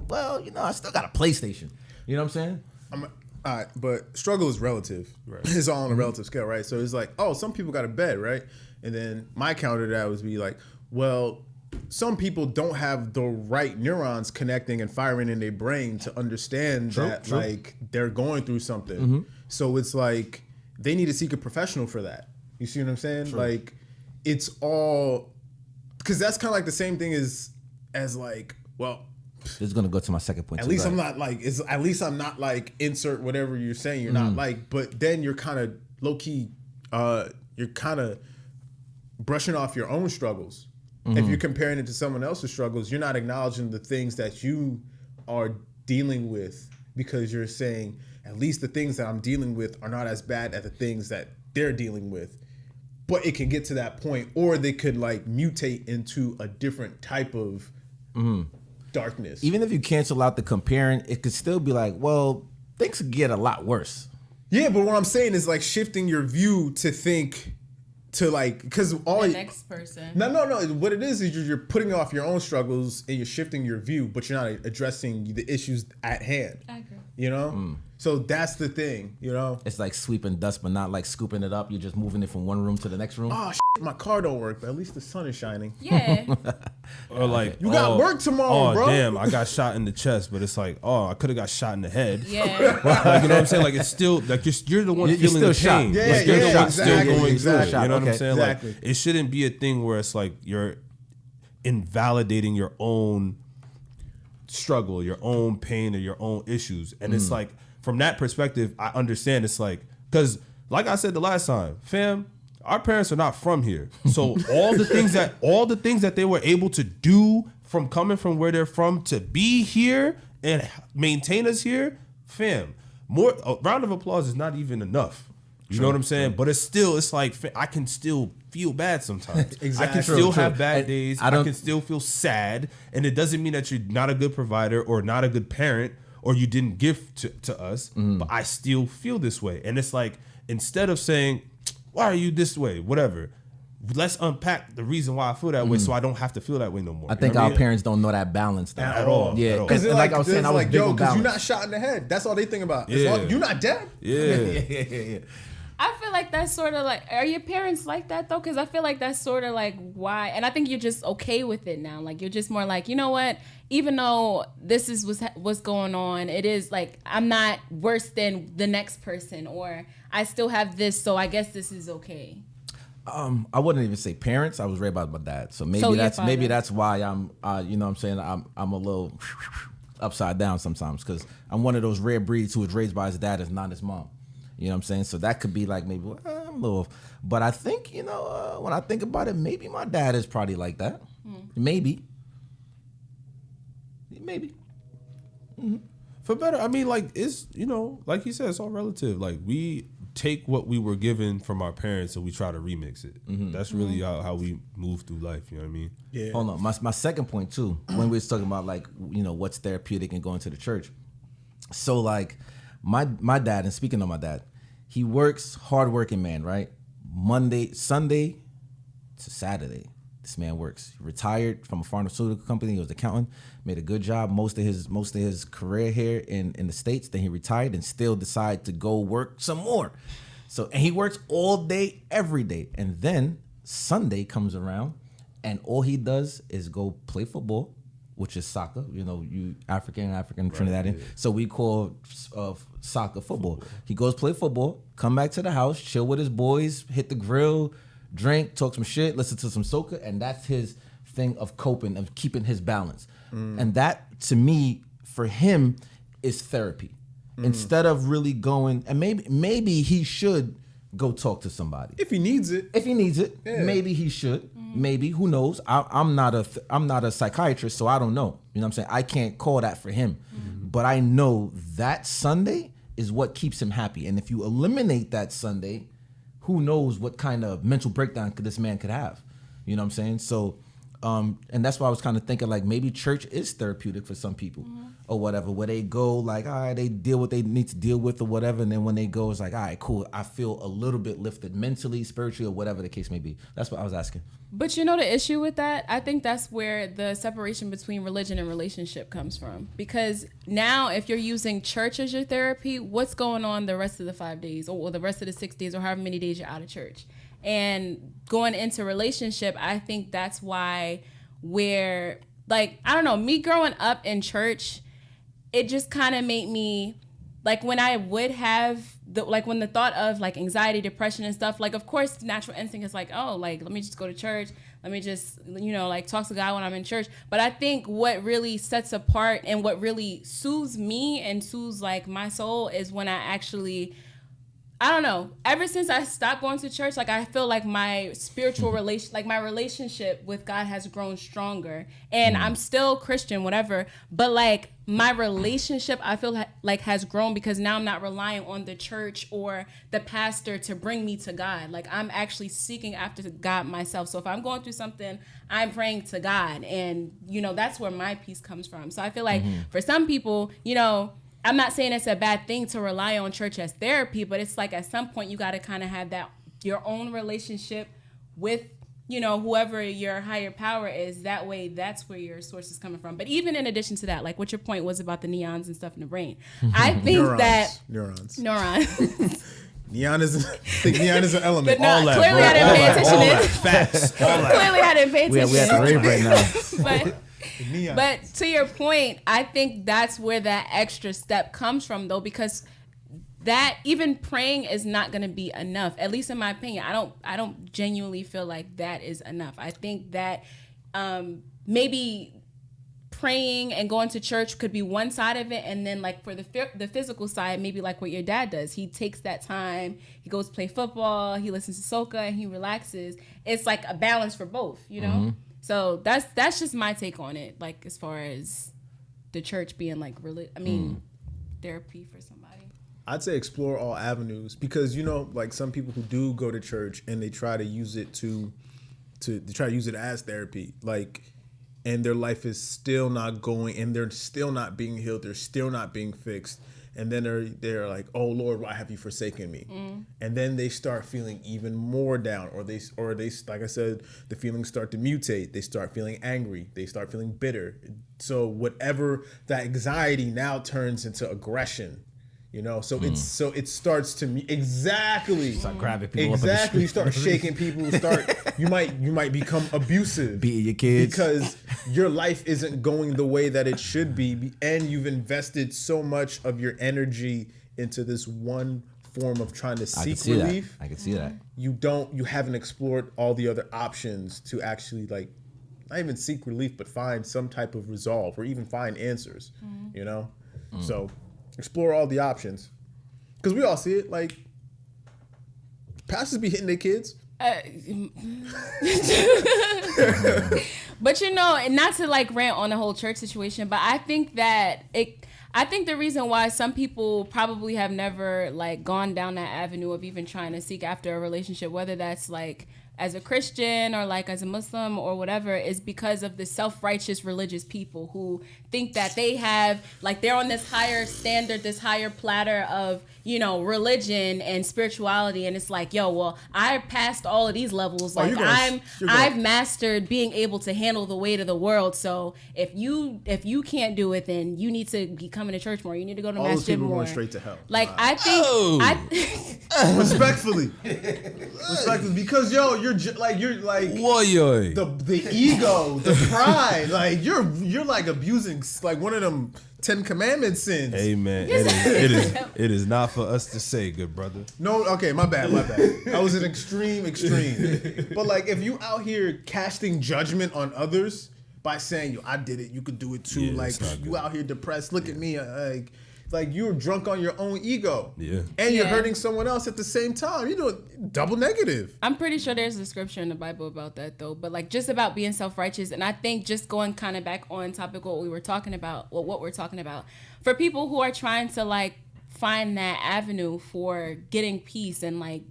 well, you know, I still got a PlayStation. You know what I'm saying? All right, but struggle is relative. Right. It's all on a relative scale, right? So it's like, oh, some people got a bed, right? And then my counter to that would be like, well, some people don't have the right neurons connecting and firing in their brain to understand that like they're going through something. Mm-hmm. So it's like they need to seek a professional for that. You see what I'm saying? True. Like it's all because that's kind of like the same thing as like, well, this is gonna go to my second point. At least I'm not like insert whatever you're saying. You're not like, but then you're kind of low key. You're kind of brushing off your own struggles. If you're comparing it to someone else's struggles, you're not acknowledging the things that you are dealing with because you're saying at least the things that I'm dealing with are not as bad as the things that they're dealing with. But it can get to that point, or they could like mutate into a different type of darkness. Even if you cancel out the comparing, it could still be like, well, things could get a lot worse. Yeah, but what I'm saying is like shifting your view to think to like, because all the next person. No. What it is you're putting off your own struggles and you're shifting your view, but you're not addressing the issues at hand. I agree. You know? So that's the thing, you know? It's like sweeping dust, but not like scooping it up. You're just moving it from one room to the next room. Oh, my car don't work, but at least the sun is shining. Yeah. Or like, you got work tomorrow, bro. Oh, damn, I got shot in the chest, but it's like, oh, I could have got shot in the head. Yeah. Like, you know what I'm saying? Like, it's still, like, you're the one feeling the still pain. shot. Yeah, You're the one exactly, still going through it. exactly. You know what I'm Okay. saying? Exactly. Like, it shouldn't be a thing where it's like you're invalidating your own struggle, your own pain, or your own issues. And it's like, from that perspective, I understand. It's like, because like I said the last time, fam, our parents are not from here. So all the things that they were able to do from coming from where they're from to be here and maintain us here, fam, a round of applause is not even enough. You know what I'm saying? But it's like, I can still feel bad sometimes. Exactly. I can still have bad And days. I I don't- can still feel sad. And it doesn't mean that you're not a good provider or not a good parent or you didn't give to us, but I still feel this way. And it's like, instead of saying, why are you this way? Whatever. Let's unpack the reason why I feel that way so I don't have to feel that way no more. I think our parents don't know that balance though. At all. Yeah, At all. because like I was saying, I was like, big yo, on because you're balance. not shot in the head. That's all they think about. Yeah. You're not dead. Yeah. Yeah. I feel like that's sort of like, are your parents like that though? Because I feel like that's sort of like why, and I think you're just okay with it now. Like you're just more like, you know what? Even though this is what's going on, it is like I'm not worse than the next person, or I still have this, so I guess this is okay. I wouldn't even say parents. I was raised by my dad, so maybe So your that's father. why I'm. You know what I'm saying, I'm a little upside down sometimes because I'm one of those rare breeds who was raised by his dad and not his mom. You know what I'm saying? So that could be like maybe I'm a little, but I think when I think about it, maybe my dad is probably like that. Maybe. For better, I mean, like, it's, like he said, it's all relative. Like, we take what we were given from our parents and we try to remix it. That's really how we move through life. You know what I mean? Yeah. Hold on. My second point too, when we was talking about like, you know, what's therapeutic and going to the church. So like my dad, and speaking of my dad, he works, hardworking man, right? Sunday to Saturday. This man works. He retired from a pharmaceutical company. He was an accountant, made a good job most of his career here in the States. Then he retired and still decided to go work some more. So, and he works all day, every day. And then Sunday comes around and all he does is go play football, which is soccer. You know, you African, Trinidadian. Yeah. So we call soccer football. He goes play football, come back to the house, chill with his boys, hit the grill, drink, talk some shit, listen to some soca, and that's his thing of coping, of keeping his balance. And that, to me, for him, is therapy. Instead of really going, and maybe he should go talk to somebody. If he needs it. Yeah. Maybe he should. Maybe, who knows? I'm not a psychiatrist, so I don't know. You know what I'm saying? I can't call that for him. But I know that Sunday is what keeps him happy. And if you eliminate that Sunday, who knows what kind of mental breakdown this man could have. You know what I'm saying? So, and that's why I was kind of thinking like maybe church is therapeutic for some people or whatever, where they go like, all right, they deal what they need to deal with or whatever. And then when they go, it's like, all right, cool. I feel a little bit lifted mentally, spiritually, or whatever the case may be. That's what I was asking. But you know the issue with that? I think that's where the separation between religion and relationship comes from. Because now if you're using church as your therapy, what's going on the rest of the 5 days or the rest of the 6 days or however many days you're out of church? And going into relationship, I think that's why where, like, I don't know, me growing up in church, it just kind of made me, like, when I would have, when the thought of, like, anxiety, depression and stuff, like, of course, natural instinct is like, oh, like, let me just go to church. Let me just, you know, like, talk to God when I'm in church. But I think what really sets apart and what really soothes me and soothes, like, my soul is when I actually, I don't know, ever since I stopped going to church, like, I feel like my spiritual relation, like, my relationship with God has grown stronger. And I'm still Christian, whatever, but, like, my relationship, I feel like has grown because now I'm not relying on the church or the pastor to bring me to God. Like, I'm actually seeking after God myself. So if I'm going through something, I'm praying to God. And, you know, that's where my peace comes from. So I feel like for some people, you know, I'm not saying it's a bad thing to rely on church as therapy, but it's like at some point you got to kind of have that your own relationship with, you know, whoever your higher power is. That way, that's where your source is coming from. But even in addition to that, like what your point was about the neons and stuff in the brain, I think neurons. Neon is an element. But no, clearly I didn't pay attention. Facts. Clearly I didn't pay attention. We have to rave right now. But to your point, I think that's where that extra step comes from, though, because that even praying is not going to be enough. At least in my opinion, I don't genuinely feel like that is enough. I think that maybe praying and going to church could be one side of it, and then like for the physical side, maybe like what your dad does. He takes that time, he goes play football, he listens to soca, and he relaxes. It's like a balance for both, you know. So that's just my take on it. Like as far as the church being like really, therapy for somebody. I'd say explore all avenues because, you know, like some people who do go to church and they try to use it they try to use it as therapy, like, and their life is still not going and they're still not being healed. They're still not being fixed. And then they're like, oh Lord, why have you forsaken me? And then they start feeling even more down, or they, like I said, the feelings start to mutate. They start feeling angry. They start feeling bitter. So whatever that anxiety now turns into aggression, you know. So it starts to exactly. Start grabbing people exactly. You start shaking people. You might become abusive. Beating your kids because your life isn't going the way that it should be, and you've invested so much of your energy into this one form of trying to seek relief. I can see that. You haven't explored all the other options to actually, like, not even seek relief, but find some type of resolve or even find answers. You know, so. Explore all the options. Because we all see it. Like, pastors be hitting their kids. But you know, and not to like rant on the whole church situation, but I think that I think the reason why some people probably have never like gone down that avenue of even trying to seek after a relationship, whether that's like as a Christian or like as a Muslim or whatever, is because of the self-righteous religious people who think that they have, like, they're on this higher standard, this higher platter of, you know, religion and spirituality, and it's like, yo, well, I passed all of these levels, like I've mastered being able to handle the weight of the world. So if you can't do it, then you need to be coming to church more. You need to go to masjid more. Going straight to hell. Like, I think respectfully, because you're like Woyoy. the ego, the pride, like you're like abusing like one of them 10 commandment sins. Hey man, it is not for us to say, good brother. No, okay, my bad. I was an extreme. But like, if you out here casting judgment on others by saying, yo, I did it, you could do it too. Yeah, like, you out here depressed, look at me, like you're drunk on your own ego. Yeah. And you're hurting someone else at the same time. You're doing double negative. I'm pretty sure there's a scripture in the Bible about that though, but like just about being self-righteous. And I think just going kind of back on topic what we're talking about, for people who are trying to like find that avenue for getting peace and like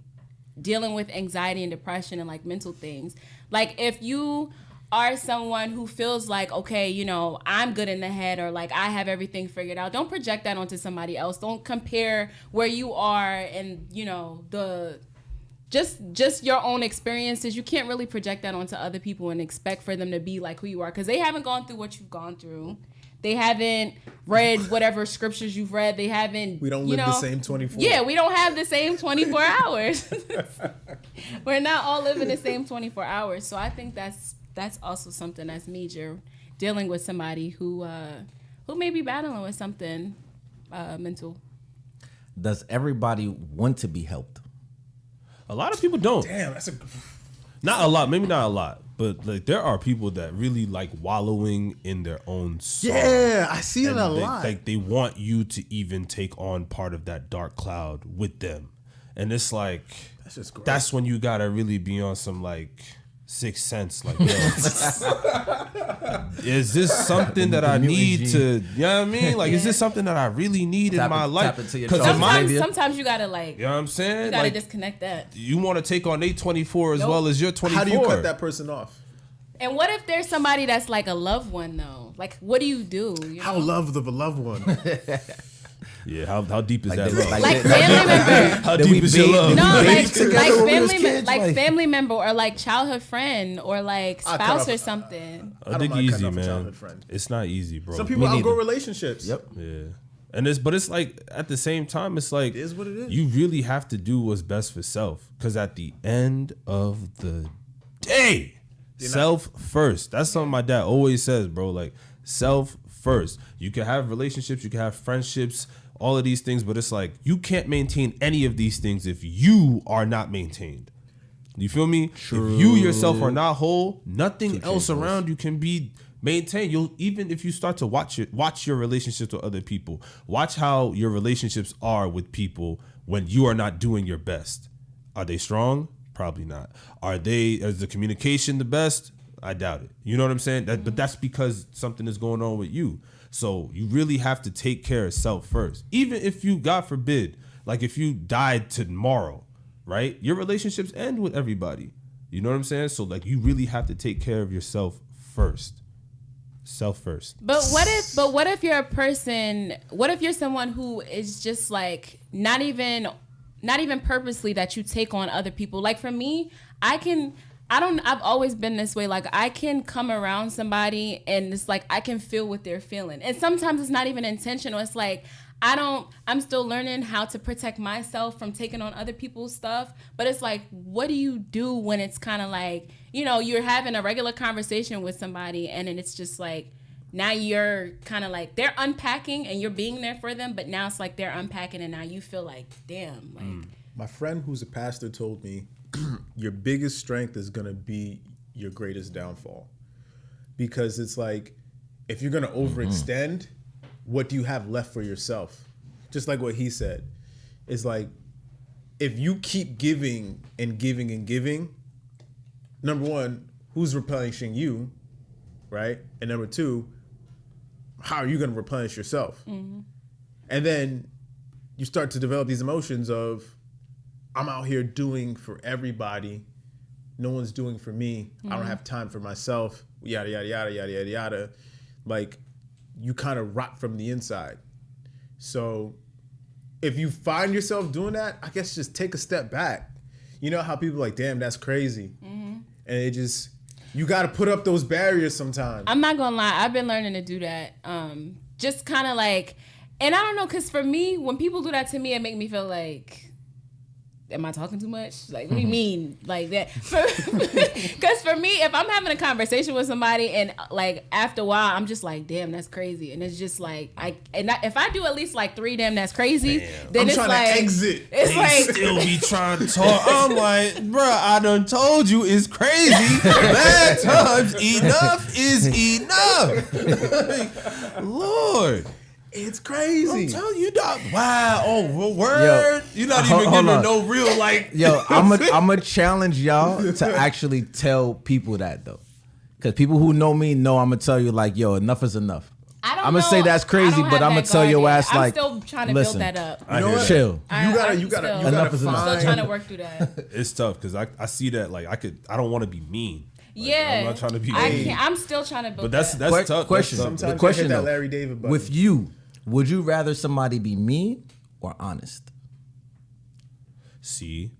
dealing with anxiety and depression and like mental things. Like, if you are someone who feels like, okay, you know, I'm good in the head, or like I have everything figured out, don't project that onto somebody else. Don't compare where you are and, you know, just your own experiences. You can't really project that onto other people and expect for them to be like who you are, because they haven't gone through what you've gone through. They haven't read whatever scriptures you've read. They haven't. We don't live the same 24. Yeah, we don't have the same 24 hours. We're not all living the same 24 hours. So I think that's also something that's major, dealing with somebody who may be battling with something mental. Does everybody want to be helped? A lot of people don't. Damn, Not a lot, maybe not a lot, but like there are people that really like wallowing in their own sorrow. Yeah, I see it a they, lot. Like they want you to even take on part of that dark cloud with them, and it's like that's just great. That's when you gotta really be on some like sixth sense, like, yo, is this something that I need to, you know what I mean? Like, is this something that I really need in my life? Because sometimes you gotta like, you know what I'm saying? You gotta like, disconnect that. You want to take on their 24 as well as your 24. How do you cut that person off? And what if there's somebody that's like a loved one though? Like, what do you do? You know? How loved of a loved one? Yeah, how deep is like that the, love? Like family member. How deep is your love? No, like family member or like childhood friend or like spouse or something. I think easy, man. It's not easy, bro. Some people outgrow relationships. Yep. Yeah. But it's like at the same time, it's like it is what it is. You really have to do what's best for self, because at the end of the day, self first. That's something my dad always says, bro. Like, self first. You can have relationships, you can have friendships, all of these things, but it's like you can't maintain any of these things if you are not maintained. You feel me? True. If you yourself are not whole, nothing else around you can be maintained. You'll, even if you start to watch your relationships with other people, watch how your relationships are with people when you are not doing your best. Are they strong? Probably not. Is the communication the best? I doubt it. You know what I'm saying? But that's because something is going on with you. So you really have to take care of self first. Even if you, God forbid, like if you died tomorrow, right? Your relationships end with everybody. You know what I'm saying? So like you really have to take care of yourself first. Self first. But what if you're a person, what if you're someone who is just like not even purposely that you take on other people? Like for me, I've always been this way. Like I can come around somebody and it's like I can feel what they're feeling. And sometimes it's not even intentional. It's like I'm still learning how to protect myself from taking on other people's stuff. But it's like, what do you do when it's kind of like, you know, you're having a regular conversation with somebody and then it's just like, now you're kind of like, they're unpacking and you're being there for them. But now it's like they're unpacking and now you feel like, damn. Like my friend who's a pastor told me, your biggest strength is going to be your greatest downfall. Because it's like, if you're going to overextend, what do you have left for yourself? Just like what he said. It's like, if you keep giving and giving and giving, number one, who's replenishing you, right? And number two, how are you going to replenish yourself? Mm-hmm. And then you start to develop these emotions of, I'm out here doing for everybody. No one's doing for me. I don't have time for myself. Yada, yada, yada, yada, yada, yada. Like, you kind of rot from the inside. So if you find yourself doing that, I guess just take a step back. You know how people are like, damn, that's crazy. Mm-hmm. And it just, you got to put up those barriers sometimes. I'm not going to lie. I've been learning to do that. Just kind of like, and I don't know, because for me, when people do that to me, it make me feel like, am I talking too much? Like, what do you mean? Like that? Because for me, if I'm having a conversation with somebody and like after a while, I'm just like, damn, that's crazy. And it's just like, if I do at least like 3 damn, that's crazy, then I'm it's trying like, to exit. It's They like, still be trying to talk. I'm like, bruh, I done told you it's crazy. Bad times, enough is enough. Like, Lord. It's crazy. I'm telling you, dog. Wow. Oh, word. You're not even hold giving on. no real, like. Yo, I'm a challenge y'all to actually tell people that though, because people who know me know I'm gonna tell you like, yo, enough is enough. I don't I'm gonna know. say that's crazy, but I'm gonna tell your ass like, I'm still trying to listen, build that up. I hear that. chill. You gotta Enough is enough. I'm still find. trying to work through that. It's tough because I see that, like, I don't want to be mean. Like, Yeah, I'm not trying to be I mean. can't. I'm still trying to build. But that's that. tough. Question. That's tough. Sometimes The question you hit that though, Larry David button. with you, would you rather somebody be mean or honest? See,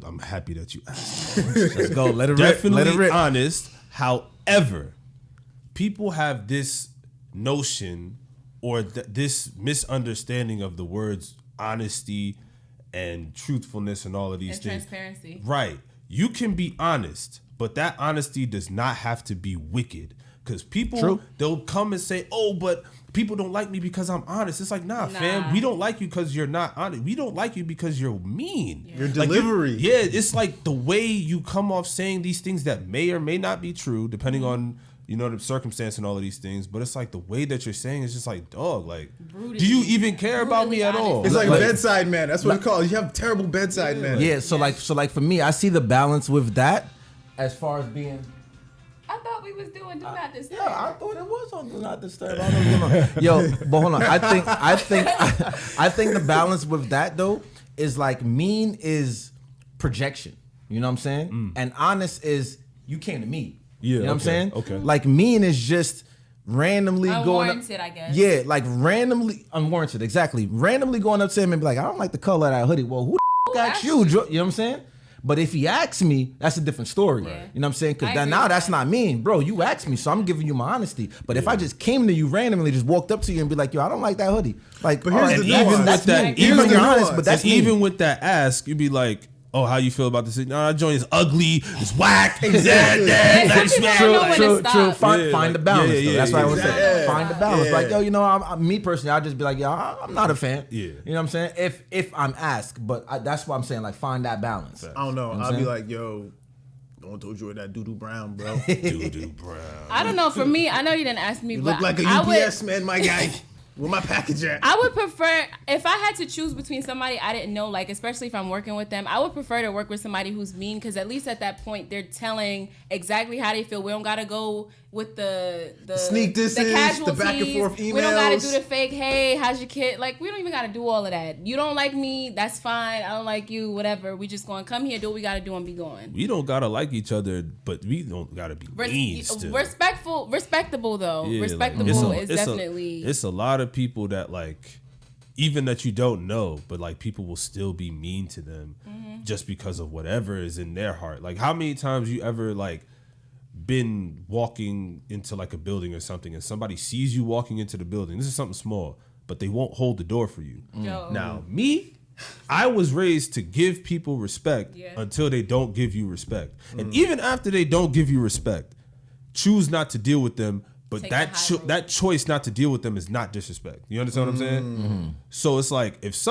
I'm happy that you asked. Let's go. Let it rip. Definitely Let it rip. honest. However, people have this notion or this misunderstanding of the words honesty and truthfulness and all of these And things. transparency. Right. You can be honest, but that honesty does not have to be wicked. Because people, they'll come and say, oh, but people don't like me because I'm honest. It's like, nah, fam, we don't like you because you're not honest. We don't like you because you're mean. Your Like, delivery. it's like the way you come off saying these things that may or may not be true, depending on, you know, the circumstance and all of these things. But it's like the way that you're saying is just like, dog, like, do you even care about me at all? It's like a bedside man. That's what it's called. You have terrible bedside man. Yeah. So like for me, I see the balance with that as far as being. I thought we was doing do not disturb. Yeah, I thought it was on Do Not Disturb. I don't know. Yo, but hold on. I think the balance with that though is like mean is projection. You know what I'm saying? And honest is you came to me. Yeah, You know what I'm saying? okay. Like mean is just randomly going up. Unwarranted, I guess. Yeah, like randomly unwarranted. Exactly. Randomly going up to him and be like, I don't like the color of that hoodie. Well, who the f got you? You know what I'm saying? But if he asks me, that's a different story. Right. You know what I'm saying? I Because agree now with that's that. not mean. Bro, you asked me, so I'm giving you my honesty. But if I just came to you randomly, just walked up to you and be like, yo, I don't like that hoodie. Like, But here's all the right, nuance. even With that, even even you're the honest, nuance. but that's and mean. even with that ask, you'd be like, oh, how you feel about this? Nah, that joint is ugly. It's whack. Exactly. Yeah, some people don't know when to stop. Find like, the balance. yeah, though. That's what I was exactly. saying. Find the balance. Yeah. Like, yo, you know, me personally, I'll just be like, yo, I'm not a fan. Yeah. You know what I'm saying? If I'm asked, but that's what I'm saying. Like, find that balance. I don't know. You know what I'll I'm be saying? like, yo, no one told you were that doo-doo brown, bro. Doo-doo brown. I don't know. For me, I know you didn't ask me, You but look like a I would- UPS man, my guy. Where my package at? I would prefer, if I had to choose between somebody I didn't know, like especially if I'm working with them, I would prefer to work with somebody who's mean, because at least at that point they're telling exactly how they feel. We don't gotta go with the Sneak disses, the casualties. back and forth We don't gotta do emails. the fake, hey, how's your kid? Like, we don't even gotta do all of that. You don't like me, that's fine. I don't like you, whatever. We just gonna come here, do what we gotta do, and be going. We don't gotta like each other, but we don't gotta be mean still. Respectable though. Yeah, like, Respectable is it's definitely. It's a lot of people that like, even that you don't know, but like people will still be mean to them just because of whatever is in their heart. Like, how many times you ever like been walking into like a building or something and somebody sees you walking into the building? This is something small, but they won't hold the door for you. Yo. Now, me, I was raised to give people respect Yeah. until they don't give you respect. And even after they don't give you respect, choose not to deal with them. But Take that the high road. that choice not to deal with them is not disrespect. You understand what I'm saying? So it's like, if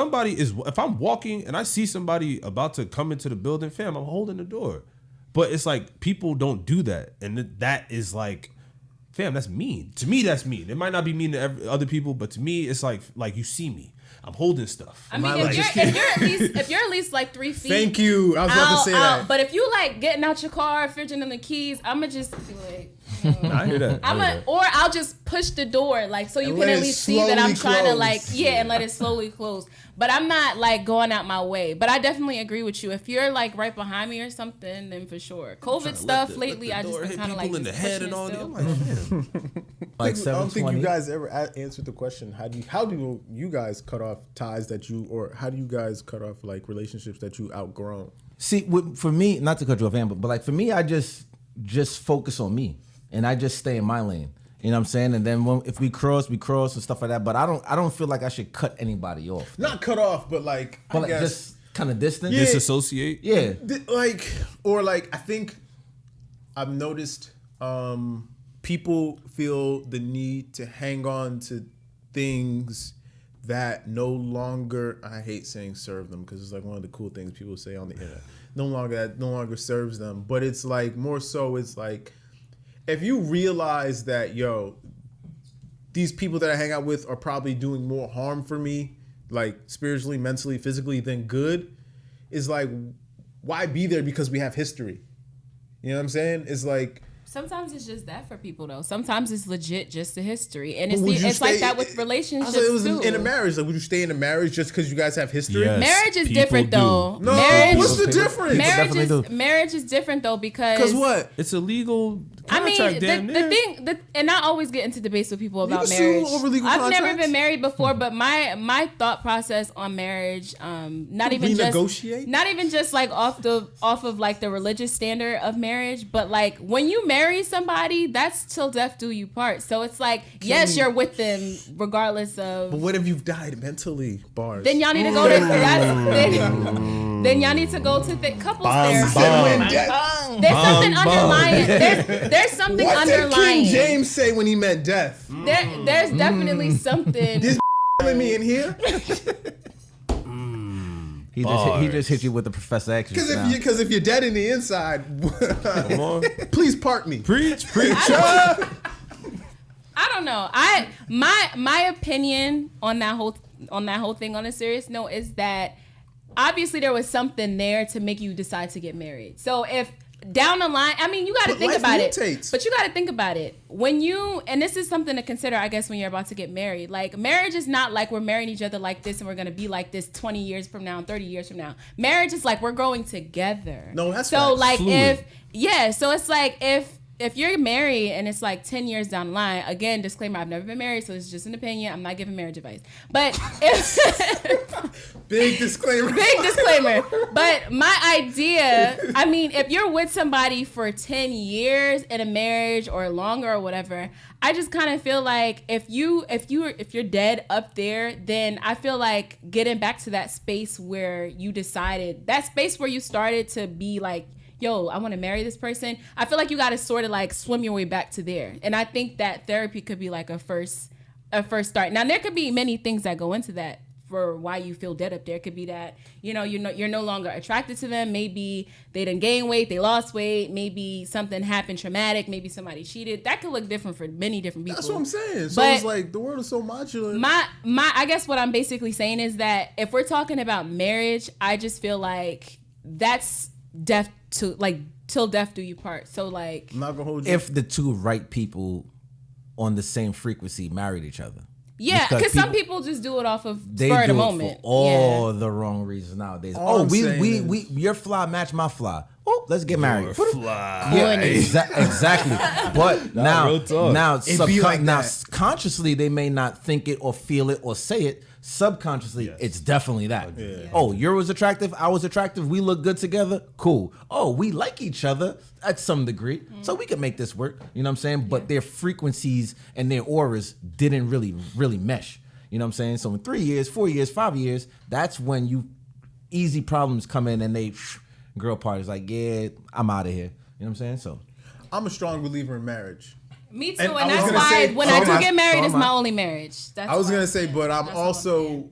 I'm walking and I see somebody about to come into the building, fam, I'm holding the door. But it's like, people don't do that. And that is like, fam, that's mean. To me, that's mean. It might not be mean to other people, but to me, it's like you see me. I'm holding stuff. I mean, if you're at least like 3 feet. Thank you. I was about to say that. But if you like getting out your car, fidgeting the keys, I'ma just be like. I hear that. Or I'll just push the door, like, so you And can let at it least see that I'm trying slowly to, like, close. and let it slowly close. But I'm not, like, going out my way. But I definitely agree with you. If you're, like, right behind me or something, then for sure. COVID stuff lately, I just been kind of like in the head and all that. I'm like, Like I don't think 720. you guys ever answered the question. How do you guys cut off ties that you, or how do you guys cut off like relationships that you outgrown? See, for me, not to cut you off, Amber, but like for me, I just focus on me, and I just stay in my lane. You know what I'm saying? And then if we cross and stuff like that. But I don't feel like I should cut anybody off. Not cut off, but like I But like guess just kind of distance. Yeah. disassociate. Yeah. I think I've noticed people feel the need to hang on to things that no longer, I hate saying serve them because it's like one of the cool things people say on the internet. No longer serves them. But it's like more so it's like if you realize that, these people that I hang out with are probably doing more harm for me, like spiritually, mentally, physically, than good, is like, why be there because we have history? You know what I'm saying? It's like, Sometimes it's just that for people, though. Sometimes it's legit just the history. And But would you it's like stay- that with relationships, it was too. in a marriage. Like, would you stay in a marriage just because you guys have history? Yes. Marriage is people different, do. though. No, marriage, what's the difference? definitely do. Marriage is different, though, because... Because what? It's a legal I contract. mean, the thing, and I always get into debates with people about can sue marriage. over legal I've never contracts? been married before, but my thought process on marriage, not even just like off of like the religious standard of marriage, but like when you marry somebody, that's till death do you part. So it's like, yes, you're with them regardless of. But what if you've died mentally, bars? Then y'all need to go to then y'all need to go to couples therapy. There's something underlying. There's something What did underlying. King James say when he meant death? There's definitely something. This killing me in here? He just hit you with the Professor X. Because if you're dead in the inside, Come on. please park me. Preach. I don't know. My opinion on that whole thing on a serious note is that obviously there was something there to make you decide to get married. So if down the line, I mean, you got to think about it. But you got to think about it. And this is something to consider, I guess, when you're about to get married. Like, marriage is not like we're marrying each other like this and we're going to be like this 20 years from now, 30 years from now. Marriage is like we're growing together. No, that's so facts. like Fluid. so it's like if you're married and it's like 10 years down the line, again, disclaimer, I've never been married, so it's just an opinion. I'm not giving marriage advice. But Big disclaimer. Big disclaimer. But my idea, I mean, if you're with somebody for 10 years in a marriage or longer or whatever, I just kind of feel like if you're dead up there, then I feel like getting back to that space where you decided, that space where you started to be like, yo, I want to marry this person. I feel like you got to sort of like swim your way back to there. And I think that therapy could be like a first start. Now, there could be many things that go into that for why you feel dead up there. It could be that, you're no longer attracted to them. Maybe they didn't gain weight, they lost weight. Maybe something happened traumatic. Maybe somebody cheated. That could look different for many different people. That's what I'm saying. So But it's like the world is so modular. I guess what I'm basically saying is that if we're talking about marriage, I just feel like that's death to like till death do you part. So like, I'm not gonna hold you. if the two right people on the same frequency married each other. yeah, because some people just do it off of They spur of do the it moment. for all the wrong reasons nowadays. All I'm we saying your fly match my fly. Oh, let's get married. Fly. Yeah, exactly. But real talk. It be like now that. consciously they may not think it or feel it or say it. Subconsciously, Yes. it's definitely that. Oh, you was attractive, I was attractive, we look good together, cool. Oh, we like each other at some degree, so we can make this work. You know what I'm saying? But their frequencies and their auras didn't really mesh. You know what I'm saying? So in 3 years, 4 years, 5 years, that's when easy problems come in and they girl parties like, yeah, I'm out of here. You know what I'm saying? So I'm a strong believer in marriage. Me too, And I and was that's gonna why say- when so I am do I. get married, So it's am my I. only marriage. That's I was why. gonna say, but I'm That's all I'm saying.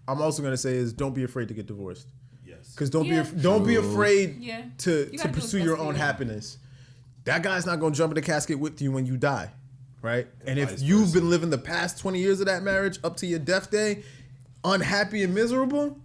also gonna say is don't be afraid to get divorced. Yes. Because don't Yeah. be afraid Yeah. to You gotta do pursue what's your best for own you. happiness. That guy's not gonna jump in the casket with you when you die, right? And if vice you've versa. been living the past 20 years of that marriage up to your death day, unhappy and miserable,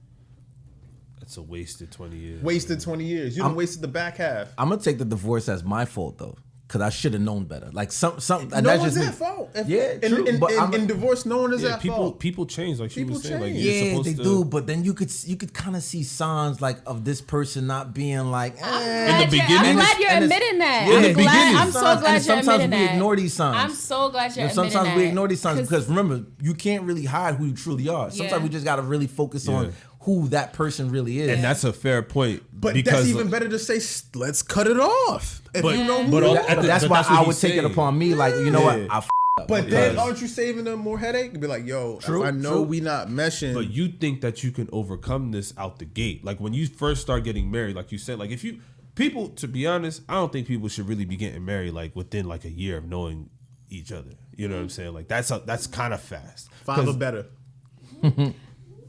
That's a wasted 20 years. wasted 20 years. You done wasted the back half. I'm gonna take the divorce as my fault though, because I should have known better. Like some, and No that's one's just at fault. true, but In divorce, no one is at fault. People change, like she People was saying. Like, change. you're yeah, supposed they to, do. But then you could kind of see signs like of this person not being like. In the beginning, I'm glad and you're it's- admitting that. Yeah, I'm in the glad. beginning, I'm so signs, glad and you're sometimes admitting we that. ignore these signs. I'm so glad you're admitting sometimes that. we ignore these signs because remember, you can't really hide who you truly are. Sometimes Yeah. we just gotta really focus Yeah. on who that person really is. and that's a fair point. But because that's even better to say, let's cut it off. If But- you know who but you all- are. at the- that's but why that's what I would he's take it saying. upon me. Like, you know what? Yeah. I f***ed up. But then Because- aren't you saving them more headache? Be like, yo, True, if I know true. we not meshing. But you think that you can overcome this out the gate. Like when you first start getting married, like you said, like if you people, to be honest, I don't think people should really be getting married like within like a year of knowing each other. You know what I'm saying? Like that's kind of fast. 5 or better.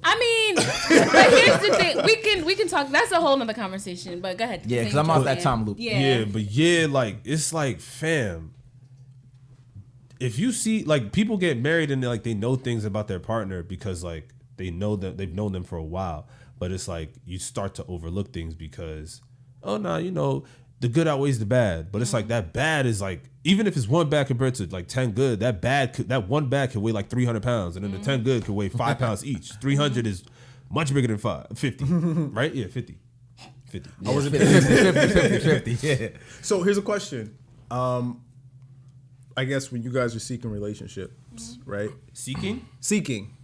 I mean, but here's the thing. We can talk. That's a whole nother conversation. But go ahead. Yeah, because Continue I'm out that talking. time loop. Yeah. But like it's like, fam, if you see like people get married and like they know things about their partner because like they know that they've known them for a while, but it's like you start to overlook things because the good outweighs the bad. But it's like that bad is like, even if it's one bad compared to like 10 good, that one bad could weigh like 300 pounds, and then the 10 good could weigh 5 pounds each. 300 is much bigger than 50, right? Yeah, 50. I was 50. Yeah. So here's a question. I guess when you guys are seeking relationships, right? Seeking.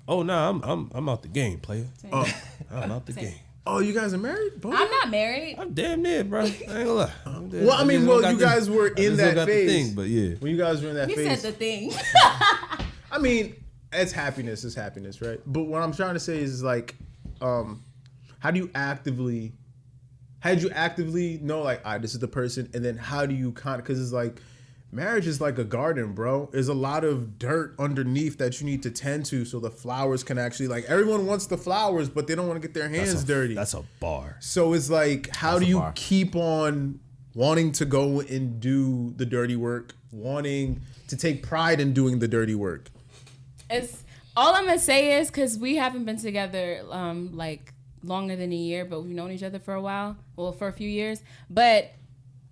Oh no, I'm out the game, player. I'm out the game. Oh, you guys are married? Both? I'm not married. I'm damn near, bro. I ain't gonna lie. Well, I mean, you guys were in that phase. Thing, but yeah. When you guys were in that You phase. said the thing. I mean, it's happiness, right? But what I'm trying to say is like, how do you actively know like, all right, this is the person, and then how do you because it's like, marriage is like a garden, bro. There's a lot of dirt underneath that you need to tend to so the flowers can actually, like, everyone wants the flowers, but they don't want to get their hands dirty. That's a bar. So it's like, how do you bar. keep on wanting to go and do the dirty work, wanting to take pride in doing the dirty work? It's all I'm gonna say is because we haven't been together like longer than a year, but we've known each other for a while. Well, for a few years. But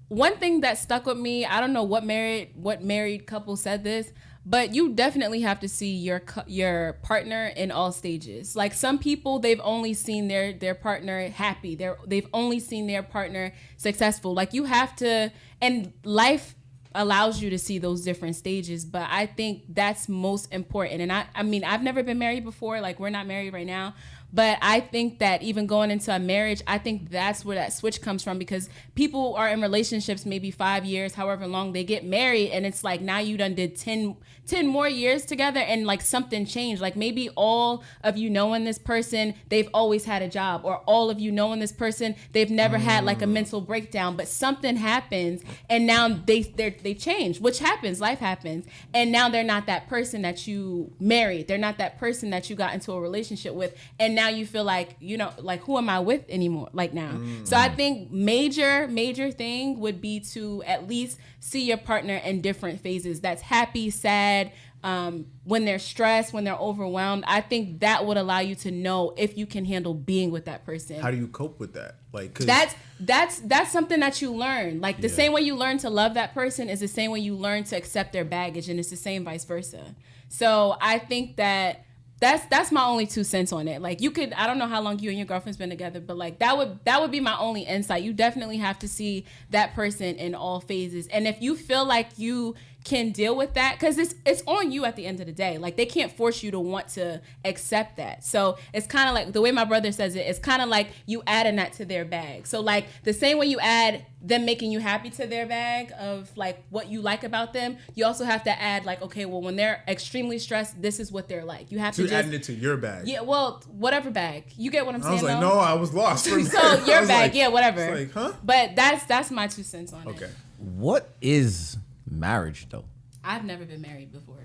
one thing that stuck with me, I don't know what married couple said this, but you definitely have to see your partner in all stages. Like some people, they've only seen their partner happy. They've only seen their partner successful. Like you have to, and life allows you to see those different stages, but I think that's most important. And I mean, I've never been married before. Like we're not married right now. But I think that even going into a marriage, I think that's where that switch comes from, because people are in relationships maybe 5 years, however long, they get married, and it's like now you done did 10 more years together and like something changed. Like maybe all of you knowing this person, they've always had a job, or all of you knowing this person, they've never had like a mental breakdown, but something happens and now they change, which happens, life happens, and now they're not that person that you married. They're not that person that you got into a relationship with, and now you feel like, like who am I with anymore? Like now. So I think major thing would be to at least see your partner in different phases. That's happy, sad, when they're stressed, when they're overwhelmed. I think that would allow you to know if you can handle being with that person. How do you cope with that? Like, 'cause that's something that you learn. Like the same way you learn to love that person is the same way you learn to accept their baggage, and it's the same vice versa. So I think that's my only 2 cents on it. Like I don't know how long you and your girlfriend's been together, but like that would be my only insight. You definitely have to see that person in all phases. And if you feel like you can deal with that, because it's on you at the end of the day. Like they can't force you to want to accept that. So it's kind of like the way my brother says it, it's kind of like you adding that to their bag. So like the same way you add them making you happy to their bag of like what you like about them, you also have to add like, okay, well when they're extremely stressed, this is what they're like. You have so to you're adding it to your bag. Yeah, well, whatever bag. You get what I'm saying? I was like, though? no, I was lost. For a minute. So I your was bag, like, yeah, whatever. It's like, huh? But that's my 2 cents on it. Okay. What is marriage though? I've never been married before.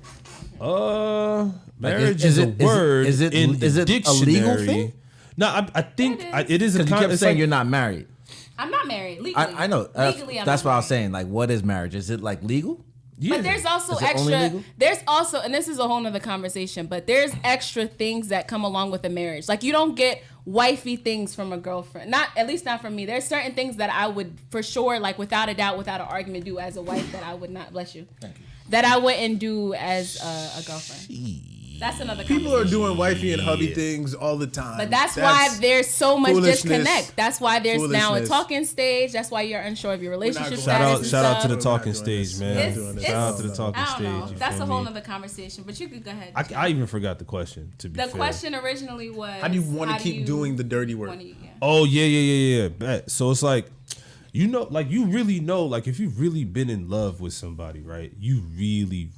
Marriage is is a it- word is it- in the is it a dictionary. legal thing? No, I think Yeah, it is. it is a Because you kept it's saying like- you're not married. I'm not married legally. I know. Legally, I'm That's not what I was married. saying. Like, what is marriage? Is it like legal? Yeah. But there's also Is it only extra. legal? There's also, and this is a whole nother conversation. But there's extra things that come along with a marriage. Like you don't get wifey things from a girlfriend. Not at least not from me. There's certain things that I would for sure, like without a doubt, without an argument, do as a wife that I would not. Bless you. Thank you. That I wouldn't do as a girlfriend. That's another conversation. People are doing wifey and hubby things all the time. But that's why there's so much foolishness. disconnect. That's why there's now a Foolishness. talking stage. That's why you're unsure of your relationship going- status. and Shout out to stuff. the talking We're not doing stage, this. man. It's- doing this. Shout out to the I talking don't stage. know. you That's feel a whole me? nother conversation. But you could go ahead. I even forgot the question. To be The fair. question originally was, How do you want to keep doing the dirty work? Oh yeah. Bet. So it's like, you know, like you really know, like if you've really been in love with somebody, right? You really.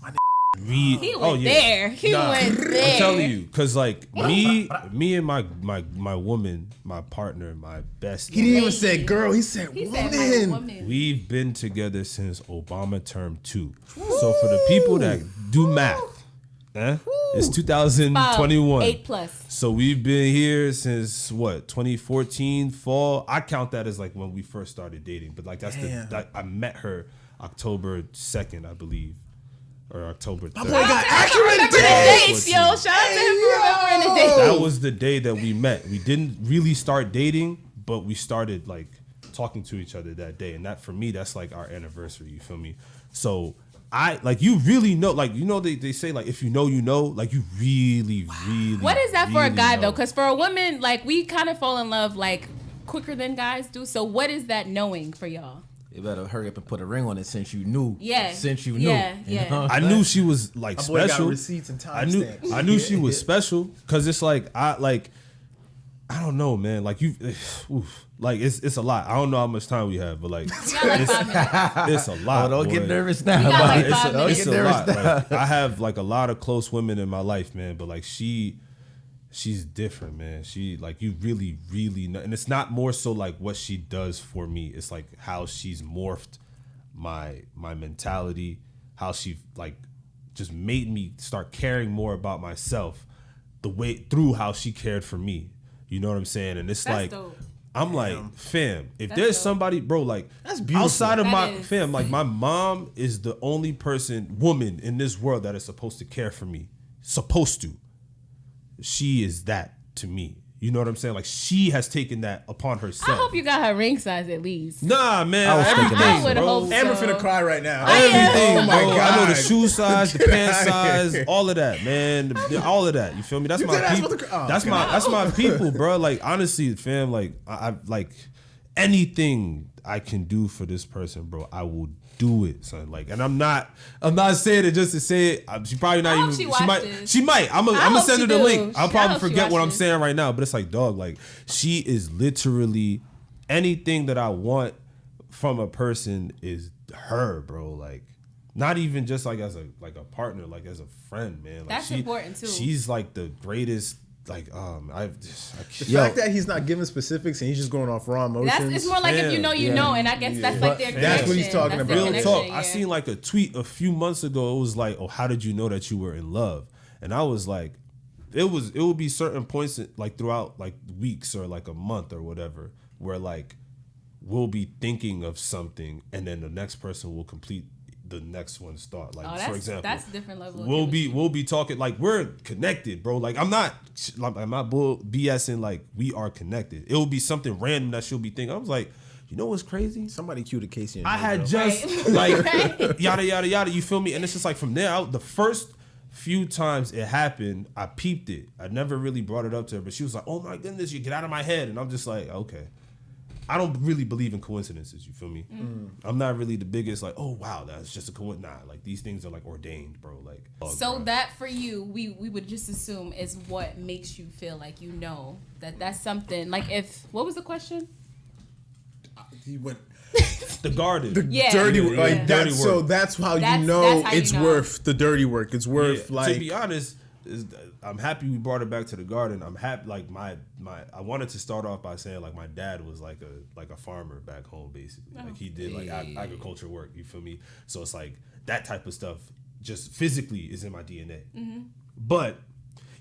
He went there. He went there. I'm telling you, cause like me and my woman, my partner, my best. He didn't even say girl. He said He woman. said, my woman. We've been together since Obama term 2. So for the people that do math, it's 2021. 8+. So we've been here since what, 2014 fall. I count that as like when we first started dating, but like I met her October 2nd, I believe, or October 3rd. My boy got Remember accurate the dates. dates, yo. Shout out to him for remembering the dates. That was the day that we met. We didn't really start dating, but we started like talking to each other that day. And that for me, that's like our anniversary. You feel me? So I like, you really know, like, you know, they say like, if you know, like you really. What is that for a really guy know. though? Because for a woman, like we kind of fall in love like quicker than guys do. So what is that knowing for y'all? You better hurry up and put a ring on it since you knew. Yeah. Since you knew. Yeah, you yeah. know what I I'm knew saying? she was like My boy got special. receipts and I knew timestamps. she was special because it's like I don't know, man. Like oof, like it's a lot. I don't know how much time we have, but like We got like 5 minutes. it's a lot. Oh, don't boy. get nervous now. got like It's 5 don't minutes. It's get a nervous lot. now. Like, I have like a lot of close women in my life, man. But like she's different, man. She like, you really know, and it's not more so like what she does for me. It's like how she's morphed my mentality, how she like just made me start caring more about myself the way through how she cared for me. You know what I'm saying? And it's That's like, dope. I'm like, fam, if That's there's dope. somebody, bro, like That's beautiful. outside of That my is. fam, like my mom is the only woman in this world that is supposed to care for me. Supposed to. She is that to me. You know what I'm saying? Like she has taken that upon herself. I hope you got her ring size at least. Nah, man. I was thinking everything, that. I would bro. hope so. Amber finna cry right now. Everything, Oh my bro. God. I know the shoe size, the Get pant outta size, here. all of that, man. All of that. You feel me? That's You my dead ass people. about to cry. Oh, That's God. that's my people, bro. Like honestly, fam. Like I like anything I can do for this person, bro. I will do it, son. Like, and I'm not saying it just to say it. She probably not I hope even. she She watched might. this. She might. I'm gonna hope send she her the do. link. I'll I probably hope she forget what watch I'm this. saying right now, but it's like, dog. Like she is literally anything that I want from a person is her, bro. Like, not even just like as a partner, like as a friend, man. Like That's important, too. She's like the greatest. Like The fact that he's not giving specifics and he's just going off raw emotions. It's more like if you know, you Yeah. know, and I guess that's like their connection. That's what he's talking That's their about. real connection, talk. yeah. I seen like a tweet a few months ago. It was like, "Oh, how did you know that you were in love?" And I was like, it would be certain points like throughout like weeks or like a month or whatever where like we'll be thinking of something and then the next person will complete the next one's thought. Like for example, that's a different level. of we'll be talking like we're connected, bro. Like I'm not BSing. Like we are connected. It will be something random that she'll be thinking. I was like, you know what's crazy? Somebody cue the Casey. And I had Joe. just like yada yada yada. You feel me? And it's just like from there out, the first few times it happened, I peeped it. I never really brought it up to her, but she was like, "Oh my goodness, you get out of my head." And I'm just like, okay. I don't really believe in coincidences. You feel me? I'm not really the biggest like, oh wow, that's just a coincidence. Nah, like these things are like ordained, bro. Like So bro. that for you, we would just assume is what makes you feel like you know that that's something. Like if what was the question? He went the garden. Yeah. dirty Yeah. like Yeah. that's Dirty so work. that's how That's- you know that's how you it's know. worth the dirty work. It's worth Yeah, like to be honest, I'm happy we brought it back to the garden. I'm happy like my I wanted to start off by saying like my dad was like a farmer back home basically. Like he did like agriculture work, you feel me? So it's like that type of stuff just physically is in my DNA. But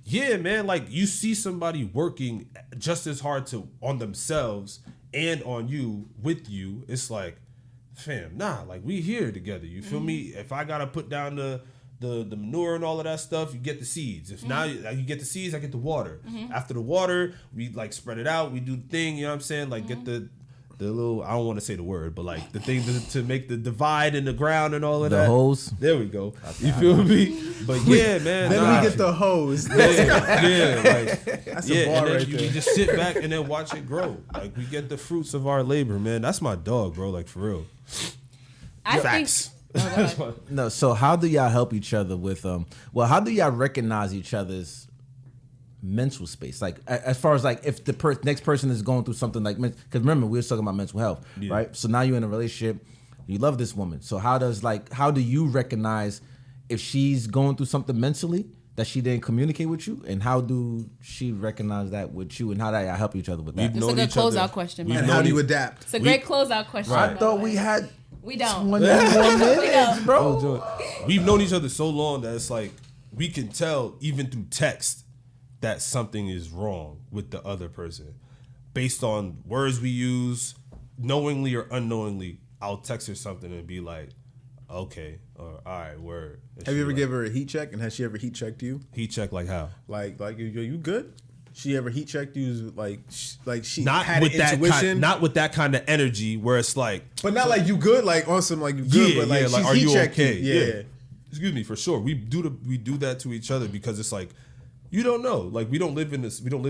yeah, man, like you see somebody working just as hard on themselves and on you with you, it's like, fam, nah, like we here together. You feel me? If I gotta put down the manure and all of that stuff, you get the seeds. If now you get the seeds, I get the water. After the water, we like spread it out. We do the thing, you know what I'm saying? Like get the little, I don't want to say the word, but like the thing to make the divide in the ground and all of that. The hose. There we go. You feel me? But yeah, man. Then we get the hose. Yeah, like That's a bar and then right you there. can just sit back and then watch it grow. Like we get the fruits of our labor, man. That's my dog, bro. Like for real. Facts. No, so how do y'all help each other with how do y'all recognize each other's mental space? Like as far as like if the next person is going through something like, because remember we were talking about mental health, right? So now you're in a relationship, you love this woman. So how do you recognize if she's going through something mentally that she didn't communicate with you, and how do she recognize that with you, and how do y'all help each other with that? It's a good closeout question. And how do you adapt? It's a great closeout question. I thought we had We don't. 21 minutes, bro. We've known each other so long that it's like we can tell even through text that something is wrong with the other person based on words we use, knowingly or unknowingly. I'll text her something and be like, okay, or all right, word. And Have you ever like, give her a heat check, and has she ever heat checked you? heat check like how? Like you good? She ever heat checked you? Like she Not had with an that intuition, kind, not with that kind of energy where it's like, but not like you good, like awesome, like you good, but like she's are heat you checked okay? you. Yeah. Excuse me, for sure. We do that to each other because it's like you don't know. Like we don't live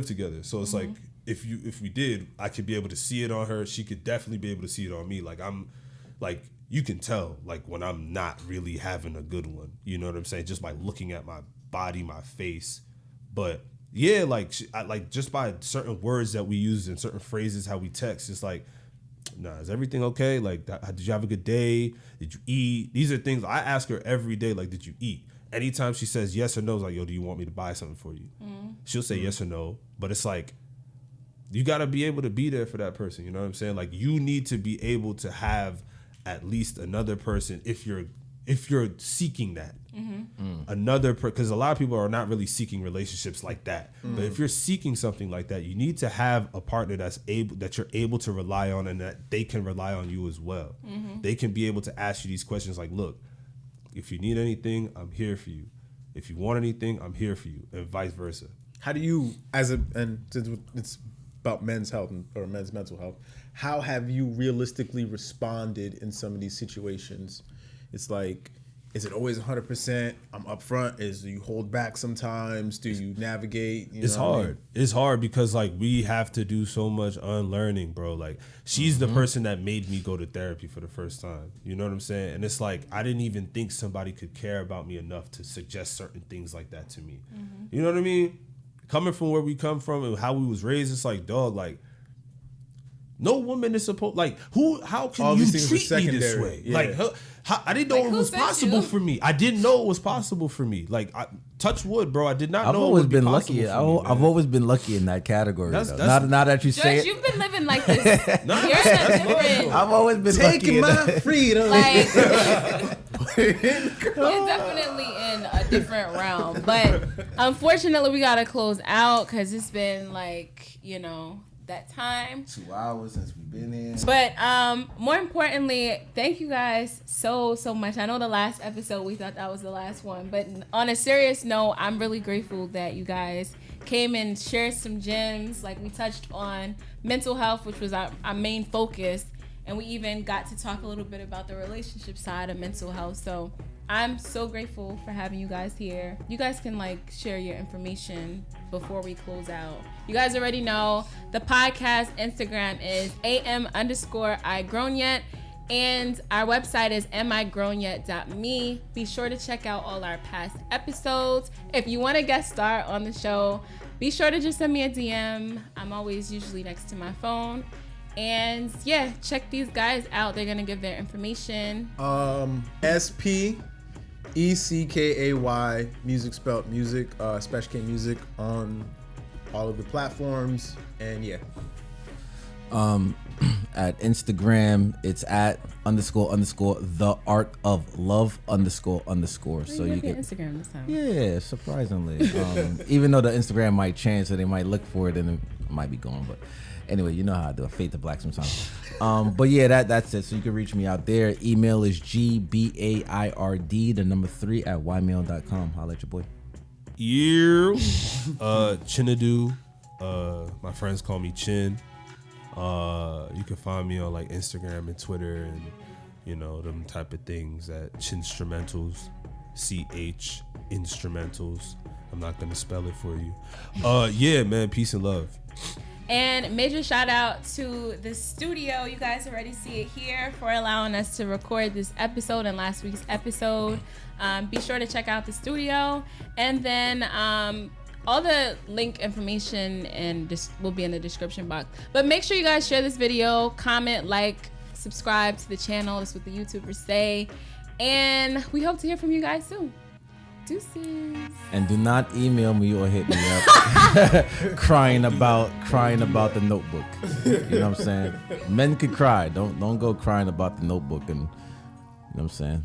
together. So it's like if we did, I could be able to see it on her. She could definitely be able to see it on me. Like I'm like you can tell like when I'm not really having a good one. You know what I'm saying? Just by looking at my body, my face. But yeah, like like just by certain words that we use and certain phrases, how we text, it's like, nah, is everything okay? Like, did you have a good day? Did you eat? These are things I ask her every day. Like, did you eat? Anytime she says yes or no, it's like, yo, do you want me to buy something for you? She'll say yes or no, but it's like, you got to be able to be there for that person. You know what I'm saying? Like, you need to be able to have at least another person if you're seeking that. Because a lot of people are not really seeking relationships like that. But if you're seeking something like that, you need to have a partner that you're able to rely on, and that they can rely on you as well. They can be able to ask you these questions like, look, if you need anything, I'm here for you. If you want anything, I'm here for you, and vice versa. How do you, and since it's about men's health or men's mental health, how have you realistically responded in some of these situations? It's like, is it always 100%? I'm upfront. Do you hold back sometimes? Do you navigate? It's hard. It's hard because like we have to do so much unlearning, bro. Like she's the person that made me go to therapy for the first time. You know what I'm saying? And it's like I didn't even think somebody could care about me enough to suggest certain things like that to me. You know what I mean? Coming from where we come from and how we was raised, it's like, dog, like no woman is supposed how can All you these things are treat me this secondary. way? Yeah. Like I didn't know Like, it who was sent possible you? for me. I didn't know it was possible for me. Like touch wood, bro. I did not I've know always it would be been possible lucky. for me, I've man. always been lucky in that category. That's- Though. that's- Now that you say Judge, it, you've been living like this. You're in a different, I've always been lucky. Taking in my that. freedom. like, you're definitely in a different realm. But unfortunately, we gotta close out because it's been like, that time. 2 hours since we've been in. But more importantly, thank you guys so much. I know the last episode we thought that was the last one, but on a serious note, I'm really grateful that you guys came and shared some gems. Like we touched on mental health, which was our main focus, and we even got to talk a little bit about the relationship side of mental health. So I'm so grateful for having you guys here. You guys can share your information before we close out. You guys already know the podcast Instagram is am_IGrownYet, and our website is amigrownyet.me. Be sure to check out all our past episodes. If you want to guest star on the show, be sure to just send me a DM. I'm always usually next to my phone. And yeah, check these guys out. They're gonna give their information. SPECKAY music spelled music, Special K Music on all of the platforms, and yeah. At Instagram, it's at _ the art of love _ So you get can Instagram this time. Yeah, surprisingly. Even though the Instagram might change, so they might look for it and it might be gone. But anyway, you know how I do. I fade to black sometimes. But yeah, that's it. So you can reach me out there. Email is GBAIRD 3 at ymail.com. Holla at your boy. Chinedu. My friends call me Chin. You can find me on like Instagram and Twitter and them type of things at Chinstrumentals, CH Instrumentals. I'm not gonna spell it for you. Yeah, man, peace and love. And major shout out to the studio. You guys already see it here for allowing us to record this episode and last week's episode. Be sure to check out the studio, and then all the link information and will be in the description box. But make sure you guys share this video, comment, like, subscribe to the channel. That's what the YouTubers say. And we hope to hear from you guys soon. Deuces. And do not email me or hit me up crying about the Notebook. You know what I'm saying? Men could cry. Don't go crying about the Notebook, and you know what I'm saying?